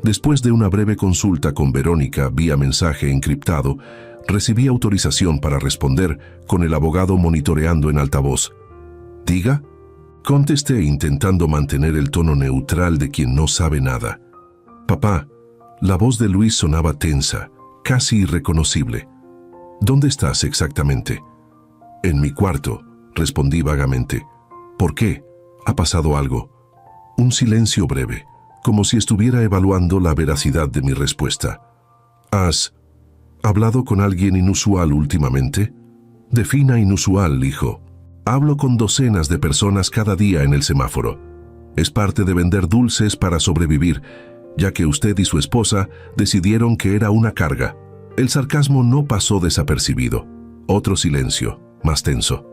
Después de una breve consulta con Verónica vía mensaje encriptado, recibí autorización para responder con el abogado monitoreando en altavoz. ¿Diga? Contesté intentando mantener el tono neutral de quien no sabe nada. Papá, la voz de Luis sonaba tensa, casi irreconocible. ¿Dónde estás exactamente? En mi cuarto, respondí vagamente. ¿Por qué? ¿Ha pasado algo? Un silencio breve, como si estuviera evaluando la veracidad de mi respuesta. ¿Has hablado con alguien inusual últimamente? Defina inusual, hijo. Hablo con docenas de personas cada día en el semáforo. Es parte de vender dulces para sobrevivir, ya que usted y su esposa decidieron que era una carga. El sarcasmo no pasó desapercibido. Otro silencio, más tenso.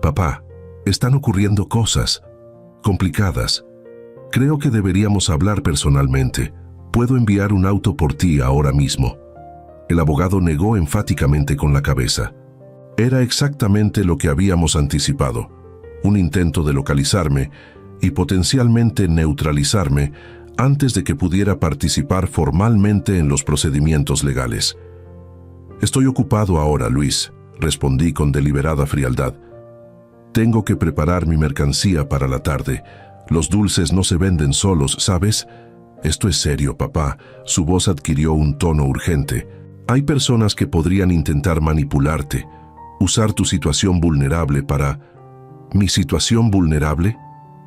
Papá, están ocurriendo cosas complicadas. Creo que deberíamos hablar personalmente. Puedo enviar un auto por ti ahora mismo. El abogado negó enfáticamente con la cabeza. Era exactamente lo que habíamos anticipado. Un intento de localizarme y potencialmente neutralizarme antes de que pudiera participar formalmente en los procedimientos legales. Estoy ocupado ahora, Luis, respondí con deliberada frialdad. Tengo que preparar mi mercancía para la tarde. Los dulces no se venden solos, ¿sabes? Esto es serio, papá. Su voz adquirió un tono urgente. Hay personas que podrían intentar manipularte, usar tu situación vulnerable para... ¿Mi situación vulnerable?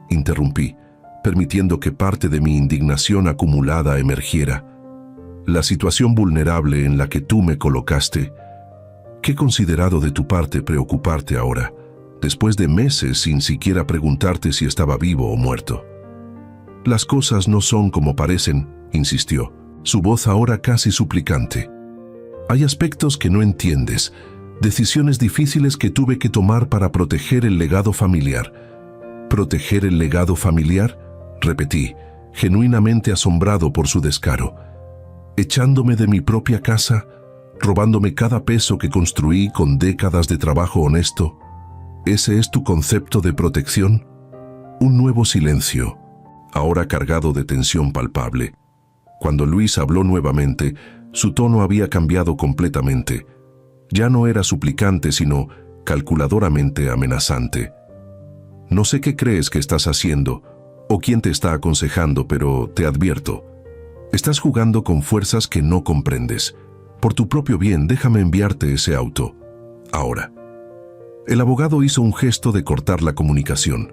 Interrumpí, permitiendo que parte de mi indignación acumulada emergiera. La situación vulnerable en la que tú me colocaste. ¿Qué considerado de tu parte preocuparte ahora, después de meses sin siquiera preguntarte si estaba vivo o muerto? Las cosas no son como parecen, insistió, su voz ahora casi suplicante. Hay aspectos que no entiendes, decisiones difíciles que tuve que tomar para proteger el legado familiar. ¿Proteger el legado familiar?, repetí, genuinamente asombrado por su descaro. Echándome de mi propia casa, robándome cada peso que construí con décadas de trabajo honesto. ¿Ese es tu concepto de protección? Un nuevo silencio, ahora cargado de tensión palpable. Cuando Luis habló nuevamente, su tono había cambiado completamente. Ya no era suplicante, sino calculadoramente amenazante. No sé qué crees que estás haciendo o quién te está aconsejando, pero te advierto. Estás jugando con fuerzas que no comprendes. Por tu propio bien, déjame enviarte ese auto. Ahora. El abogado hizo un gesto de cortar la comunicación.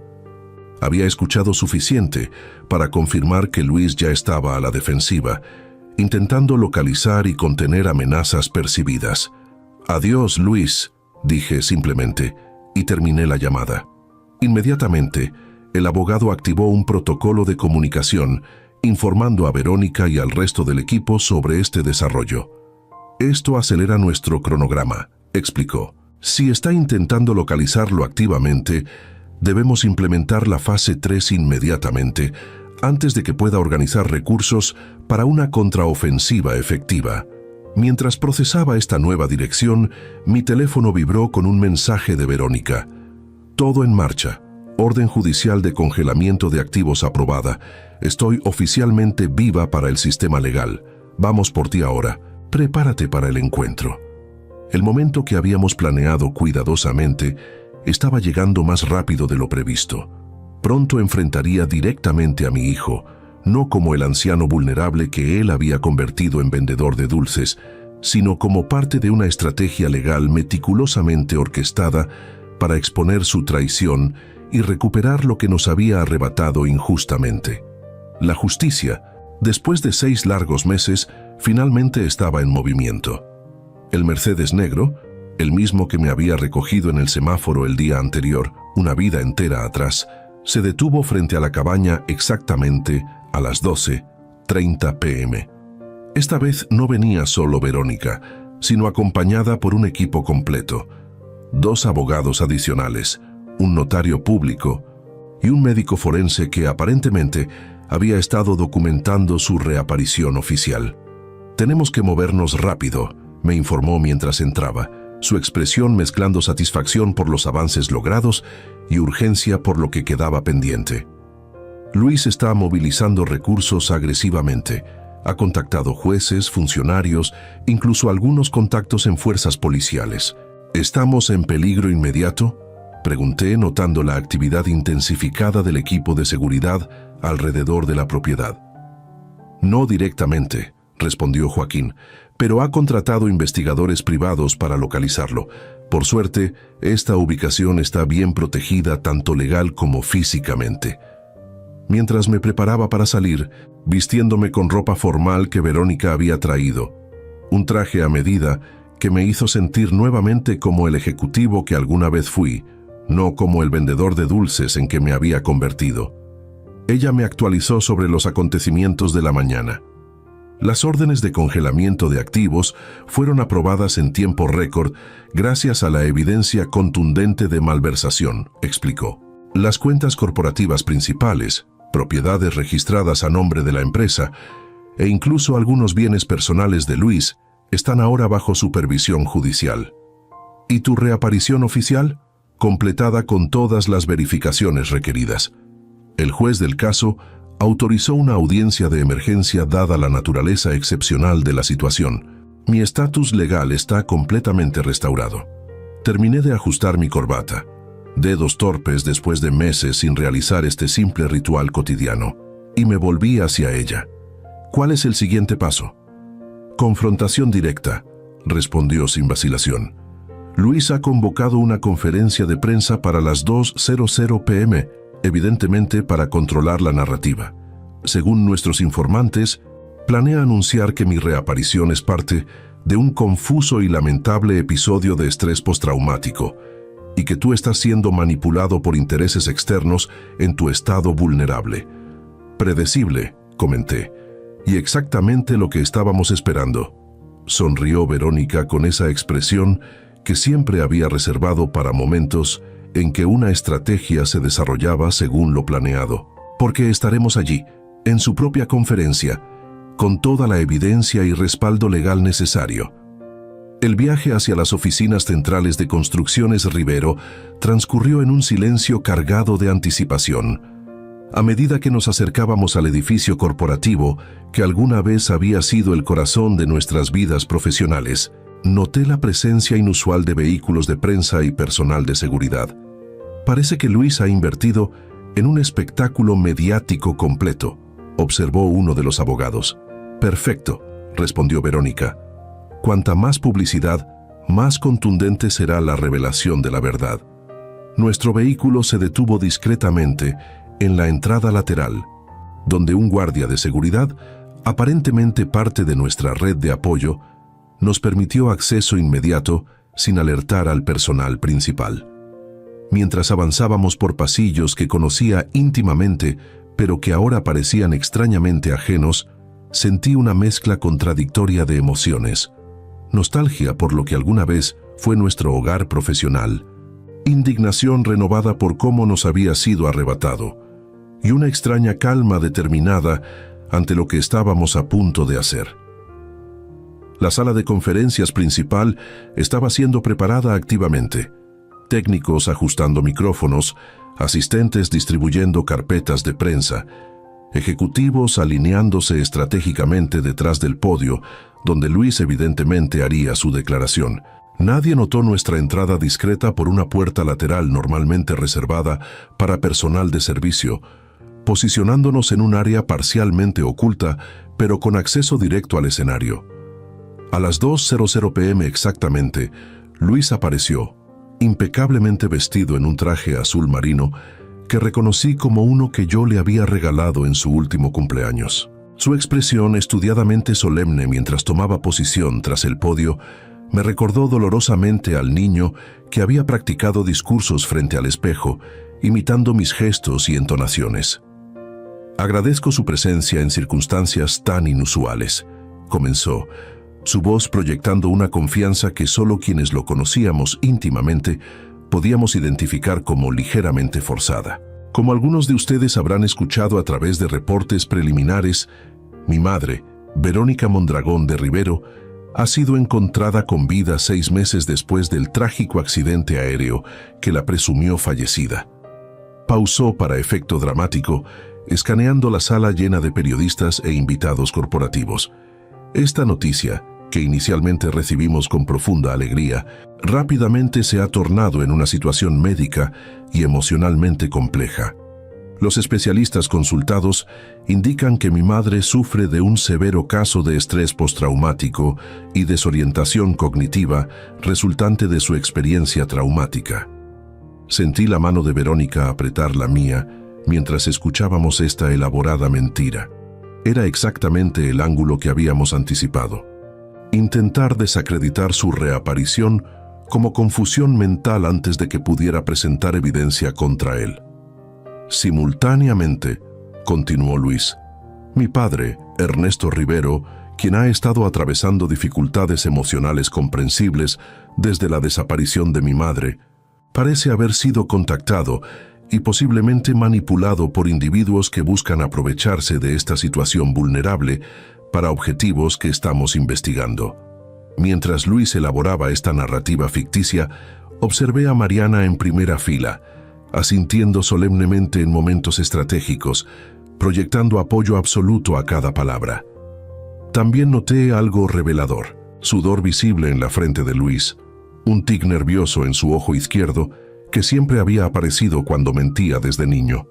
Había escuchado suficiente para confirmar que Luis ya estaba a la defensiva, intentando localizar y contener amenazas percibidas. Adiós, Luis, dije simplemente, y terminé la llamada. Inmediatamente, el abogado activó un protocolo de comunicación, informando a Verónica y al resto del equipo sobre este desarrollo. Esto acelera nuestro cronograma, explicó. Si está intentando localizarlo activamente, debemos implementar la fase 3 inmediatamente, antes de que pueda organizar recursos para una contraofensiva efectiva. Mientras procesaba esta nueva dirección, mi teléfono vibró con un mensaje de Verónica. Todo en marcha. Orden judicial de congelamiento de activos aprobada. Estoy oficialmente viva para el sistema legal. Vamos por ti ahora. Prepárate para el encuentro. El momento que habíamos planeado cuidadosamente estaba llegando más rápido de lo previsto. Pronto enfrentaría directamente a mi hijo, no como el anciano vulnerable que él había convertido en vendedor de dulces, sino como parte de una estrategia legal meticulosamente orquestada para exponer su traición y recuperar lo que nos había arrebatado injustamente. La justicia, después de 6 largos meses, finalmente estaba en movimiento. El Mercedes negro, el mismo que me había recogido en el semáforo el día anterior, una vida entera atrás, se detuvo frente a la cabaña exactamente a las 12:30 p.m. Esta vez no venía solo Verónica, sino acompañada por un equipo completo: 2 abogados adicionales, un notario público y un médico forense que aparentemente había estado documentando su reaparición oficial. «Tenemos que movernos rápido», me informó mientras entraba, su expresión mezclando satisfacción por los avances logrados y urgencia por lo que quedaba pendiente. Luis está movilizando recursos agresivamente. Ha contactado jueces, funcionarios, incluso algunos contactos en fuerzas policiales. ¿Estamos en peligro inmediato?, pregunté, notando la actividad intensificada del equipo de seguridad alrededor de la propiedad. «No directamente», respondió Joaquín, «pero ha contratado investigadores privados para localizarlo. Por suerte, esta ubicación está bien protegida tanto legal como físicamente». Mientras me preparaba para salir, vistiéndome con ropa formal que Verónica había traído, un traje a medida que me hizo sentir nuevamente como el ejecutivo que alguna vez fui, no como el vendedor de dulces en que me había convertido. Ella me actualizó sobre los acontecimientos de la mañana. Las órdenes de congelamiento de activos fueron aprobadas en tiempo récord gracias a la evidencia contundente de malversación, explicó. Las cuentas corporativas principales, propiedades registradas a nombre de la empresa e incluso algunos bienes personales de Luis están ahora bajo supervisión judicial. ¿Y tu reaparición oficial? Completada con todas las verificaciones requeridas. El juez del caso autorizó una audiencia de emergencia dada la naturaleza excepcional de la situación. Mi estatus legal está completamente restaurado. Terminé de ajustar mi corbata. Dedos torpes después de meses sin realizar este simple ritual cotidiano, y me volví hacia ella. ¿Cuál es el siguiente paso? Confrontación directa, respondió sin vacilación. Luis ha convocado una conferencia de prensa para las 2:00 p.m., evidentemente para controlar la narrativa. Según nuestros informantes, planea anunciar que mi reaparición es parte de un confuso y lamentable episodio de estrés postraumático, y que tú estás siendo manipulado por intereses externos en tu estado vulnerable. Predecible, comenté, y exactamente lo que estábamos esperando. Sonrió Verónica con esa expresión que siempre había reservado para momentos en que una estrategia se desarrollaba según lo planeado. Porque estaremos allí, en su propia conferencia, con toda la evidencia y respaldo legal necesario. El viaje hacia las oficinas centrales de Construcciones Rivero transcurrió en un silencio cargado de anticipación. A medida que nos acercábamos al edificio corporativo que alguna vez había sido el corazón de nuestras vidas profesionales, noté la presencia inusual de vehículos de prensa y personal de seguridad. Parece que Luis ha invertido en un espectáculo mediático completo, observó uno de los abogados. Perfecto, respondió Verónica. Cuanta más publicidad, más contundente será la revelación de la verdad. Nuestro vehículo se detuvo discretamente en la entrada lateral, donde un guardia de seguridad, aparentemente parte de nuestra red de apoyo, nos permitió acceso inmediato sin alertar al personal principal. Mientras avanzábamos por pasillos que conocía íntimamente, pero que ahora parecían extrañamente ajenos, sentí una mezcla contradictoria de emociones. Nostalgia por lo que alguna vez fue nuestro hogar profesional, indignación renovada por cómo nos había sido arrebatado, y una extraña calma determinada ante lo que estábamos a punto de hacer. La sala de conferencias principal estaba siendo preparada activamente. Técnicos ajustando micrófonos, asistentes distribuyendo carpetas de prensa, ejecutivos alineándose estratégicamente detrás del podio, donde Luis evidentemente haría su declaración. Nadie notó nuestra entrada discreta por una puerta lateral normalmente reservada para personal de servicio, posicionándonos en un área parcialmente oculta, pero con acceso directo al escenario. A las 2:00 p.m. exactamente, Luis apareció, impecablemente vestido en un traje azul marino que reconocí como uno que yo le había regalado en su último cumpleaños. Su expresión estudiadamente solemne mientras tomaba posición tras el podio me recordó dolorosamente al niño que había practicado discursos frente al espejo, imitando mis gestos y entonaciones. «Agradezco su presencia en circunstancias tan inusuales», comenzó, su voz proyectando una confianza que solo quienes lo conocíamos íntimamente podíamos identificar como ligeramente forzada. Como algunos de ustedes habrán escuchado a través de reportes preliminares, mi madre, Verónica Mondragón de Rivero, ha sido encontrada con vida 6 meses después del trágico accidente aéreo que la presumió fallecida. Pausó para efecto dramático, escaneando la sala llena de periodistas e invitados corporativos. Esta noticia, que inicialmente recibimos con profunda alegría, rápidamente se ha tornado en una situación médica y emocionalmente compleja. Los especialistas consultados indican que mi madre sufre de un severo caso de estrés postraumático y desorientación cognitiva resultante de su experiencia traumática. Sentí la mano de Verónica apretar la mía mientras escuchábamos esta elaborada mentira. Era exactamente el ángulo que habíamos anticipado. Intentar desacreditar su reaparición como confusión mental antes de que pudiera presentar evidencia contra él. Simultáneamente, continuó Luis, mi padre, Ernesto Rivero, quien ha estado atravesando dificultades emocionales comprensibles desde la desaparición de mi madre, parece haber sido contactado y posiblemente manipulado por individuos que buscan aprovecharse de esta situación vulnerable para objetivos que estamos investigando. Mientras Luis elaboraba esta narrativa ficticia, observé a Mariana en primera fila, asintiendo solemnemente en momentos estratégicos, proyectando apoyo absoluto a cada palabra. También noté algo revelador, sudor visible en la frente de Luis, un tic nervioso en su ojo izquierdo que siempre había aparecido cuando mentía desde niño.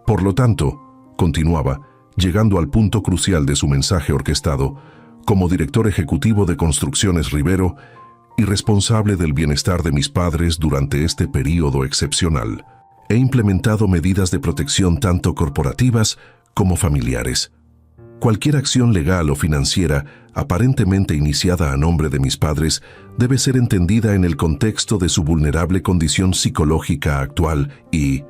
Por lo tanto, continuaba, llegando al punto crucial de su mensaje orquestado, como director ejecutivo de Construcciones Rivero y responsable del bienestar de mis padres durante este período excepcional, he implementado medidas de protección tanto corporativas como familiares. Cualquier acción legal o financiera aparentemente iniciada a nombre de mis padres debe ser entendida en el contexto de su vulnerable condición psicológica actual y...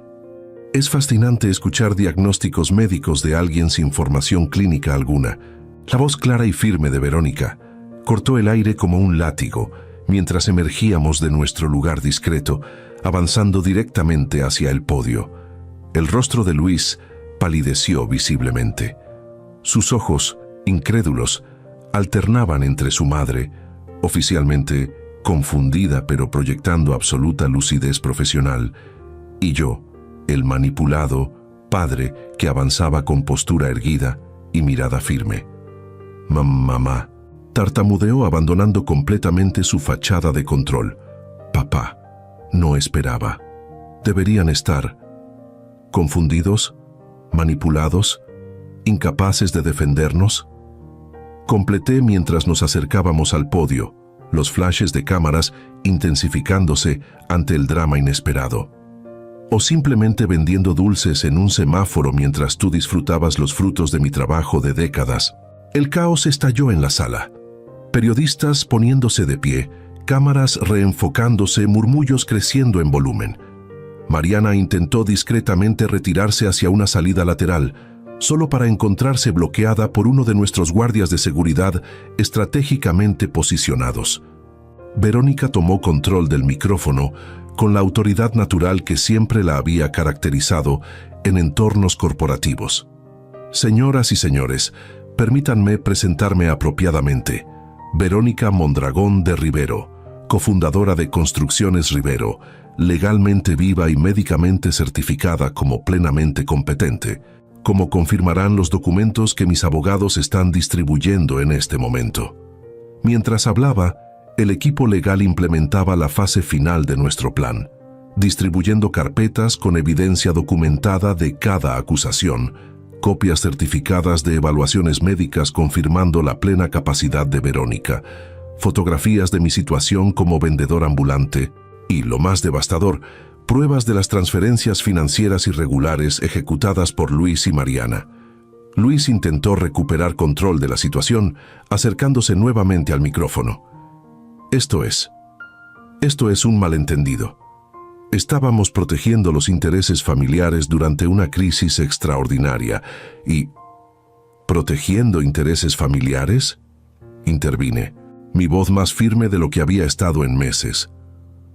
Es fascinante escuchar diagnósticos médicos de alguien sin formación clínica alguna. La voz clara y firme de Verónica cortó el aire como un látigo mientras emergíamos de nuestro lugar discreto, avanzando directamente hacia el podio. El rostro de Luis palideció visiblemente. Sus ojos, incrédulos, alternaban entre su madre, oficialmente confundida pero proyectando absoluta lucidez profesional, y yo, el manipulado padre que avanzaba con postura erguida y mirada firme. Mamá, tartamudeó abandonando completamente su fachada de control. Papá, no esperaba. Deberían estar confundidos, manipulados, incapaces de defendernos. Completé mientras nos acercábamos al podio, los flashes de cámaras intensificándose ante el drama inesperado. O simplemente vendiendo dulces en un semáforo mientras tú disfrutabas los frutos de mi trabajo de décadas. El caos estalló en la sala. Periodistas poniéndose de pie, cámaras reenfocándose, murmullos creciendo en volumen. Mariana intentó discretamente retirarse hacia una salida lateral, solo para encontrarse bloqueada por uno de nuestros guardias de seguridad estratégicamente posicionados. Verónica tomó control del micrófono con la autoridad natural que siempre la había caracterizado en entornos corporativos. Señoras y señores, permítanme presentarme apropiadamente. Verónica Mondragón de Rivero, cofundadora de Construcciones Rivero, legalmente viva y médicamente certificada como plenamente competente, como confirmarán los documentos que mis abogados están distribuyendo en este momento. Mientras hablaba, El equipo legal implementaba la fase final de nuestro plan, distribuyendo carpetas con evidencia documentada de cada acusación, copias certificadas de evaluaciones médicas confirmando la plena capacidad de Verónica, fotografías de mi situación como vendedor ambulante y, lo más devastador, pruebas de las transferencias financieras irregulares ejecutadas por Luis y Mariana. Luis intentó recuperar control de la situación, acercándose nuevamente al micrófono. Esto es un malentendido. Estábamos protegiendo los intereses familiares durante una crisis extraordinaria y... ¿Protegiendo intereses familiares? Intervine, mi voz más firme de lo que había estado en meses.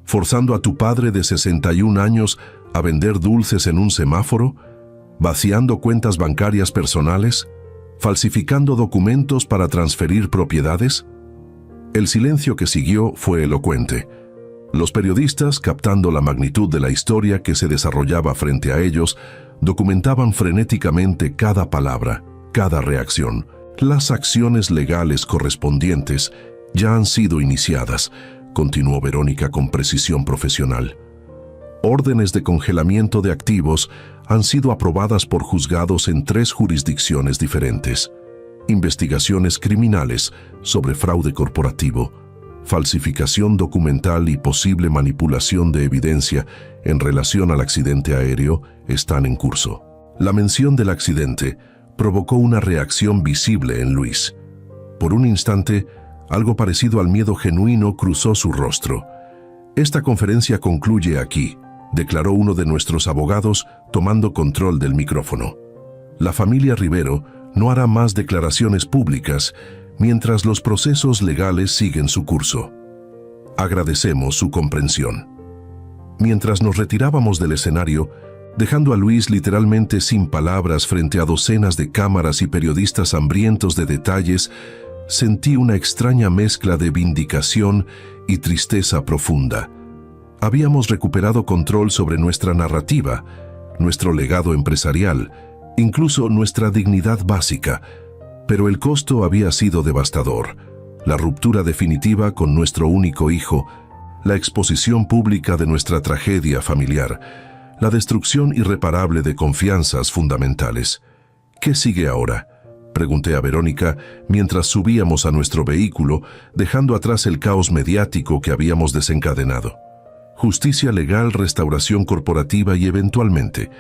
¿Forzando a tu padre de 61 años a vender dulces en un semáforo? ¿Vaciando cuentas bancarias personales? ¿Falsificando documentos para transferir propiedades? El silencio que siguió fue elocuente. Los periodistas, captando la magnitud de la historia que se desarrollaba frente a ellos, documentaban frenéticamente cada palabra, cada reacción. Las acciones legales correspondientes ya han sido iniciadas, continuó Verónica con precisión profesional. Órdenes de congelamiento de activos han sido aprobadas por juzgados en 3 jurisdicciones diferentes. Investigaciones criminales sobre fraude corporativo, falsificación documental y posible manipulación de evidencia en relación al accidente aéreo están en curso. La mención del accidente provocó una reacción visible en Luis. Por un instante, algo parecido al miedo genuino cruzó su rostro. Esta conferencia concluye aquí, declaró uno de nuestros abogados tomando control del micrófono. La familia Rivero no hará más declaraciones públicas mientras los procesos legales siguen su curso. Agradecemos su comprensión. Mientras nos retirábamos del escenario, dejando a Luis literalmente sin palabras frente a docenas de cámaras y periodistas hambrientos de detalles, sentí una extraña mezcla de vindicación y tristeza profunda. Habíamos recuperado control sobre nuestra narrativa, nuestro legado empresarial, incluso nuestra dignidad básica, pero el costo había sido devastador. La ruptura definitiva con nuestro único hijo, la exposición pública de nuestra tragedia familiar, la destrucción irreparable de confianzas fundamentales. ¿Qué sigue ahora?, pregunté a Verónica mientras subíamos a nuestro vehículo, dejando atrás el caos mediático que habíamos desencadenado. Justicia legal, restauración corporativa y eventualmente,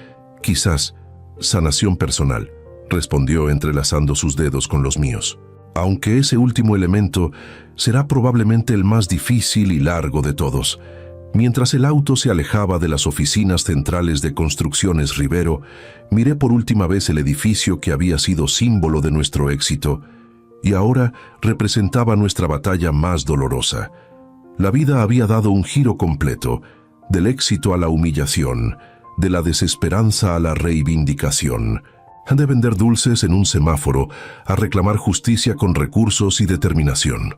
quizás, sanación personal, respondió entrelazando sus dedos con los míos. Aunque ese último elemento será probablemente el más difícil y largo de todos. Mientras el auto se alejaba de las oficinas centrales de Construcciones Rivero, miré por última vez el edificio que había sido símbolo de nuestro éxito y ahora representaba nuestra batalla más dolorosa. La vida había dado un giro completo, del éxito a la humillación, de la desesperanza a la reivindicación, de vender dulces en un semáforo a reclamar justicia con recursos y determinación.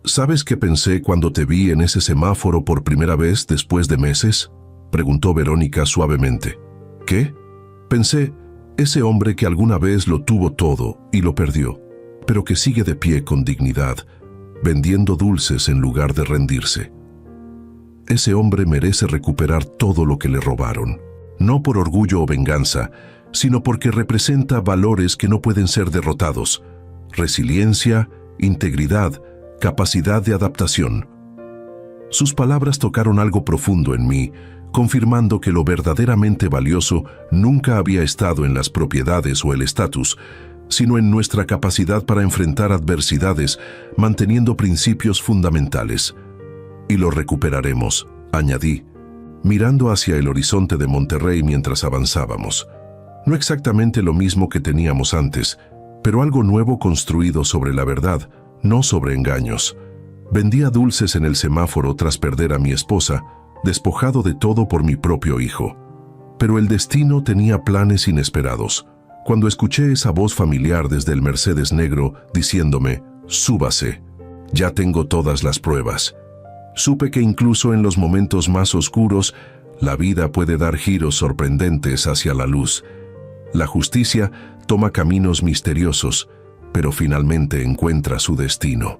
¿Sabes qué pensé cuando te vi en ese semáforo por primera vez después de meses?, preguntó Verónica suavemente. ¿Qué? Pensé, ese hombre que alguna vez lo tuvo todo y lo perdió, pero que sigue de pie con dignidad, vendiendo dulces en lugar de rendirse. Ese hombre merece recuperar todo lo que le robaron, no por orgullo o venganza, sino porque representa valores que no pueden ser derrotados: resiliencia, integridad, capacidad de adaptación. Sus palabras tocaron algo profundo en mí, confirmando que lo verdaderamente valioso nunca había estado en las propiedades o el estatus, sino en nuestra capacidad para enfrentar adversidades, manteniendo principios fundamentales. Y lo recuperaremos, añadí, mirando hacia el horizonte de Monterrey mientras avanzábamos. No exactamente lo mismo que teníamos antes, pero algo nuevo construido sobre la verdad, no sobre engaños. Vendía dulces en el semáforo tras perder a mi esposa, despojado de todo por mi propio hijo. Pero el destino tenía planes inesperados. Cuando escuché esa voz familiar desde el Mercedes negro diciéndome, «Súbase, ya tengo todas las pruebas», supe que incluso en los momentos más oscuros, la vida puede dar giros sorprendentes hacia la luz. La justicia toma caminos misteriosos, pero finalmente encuentra su destino.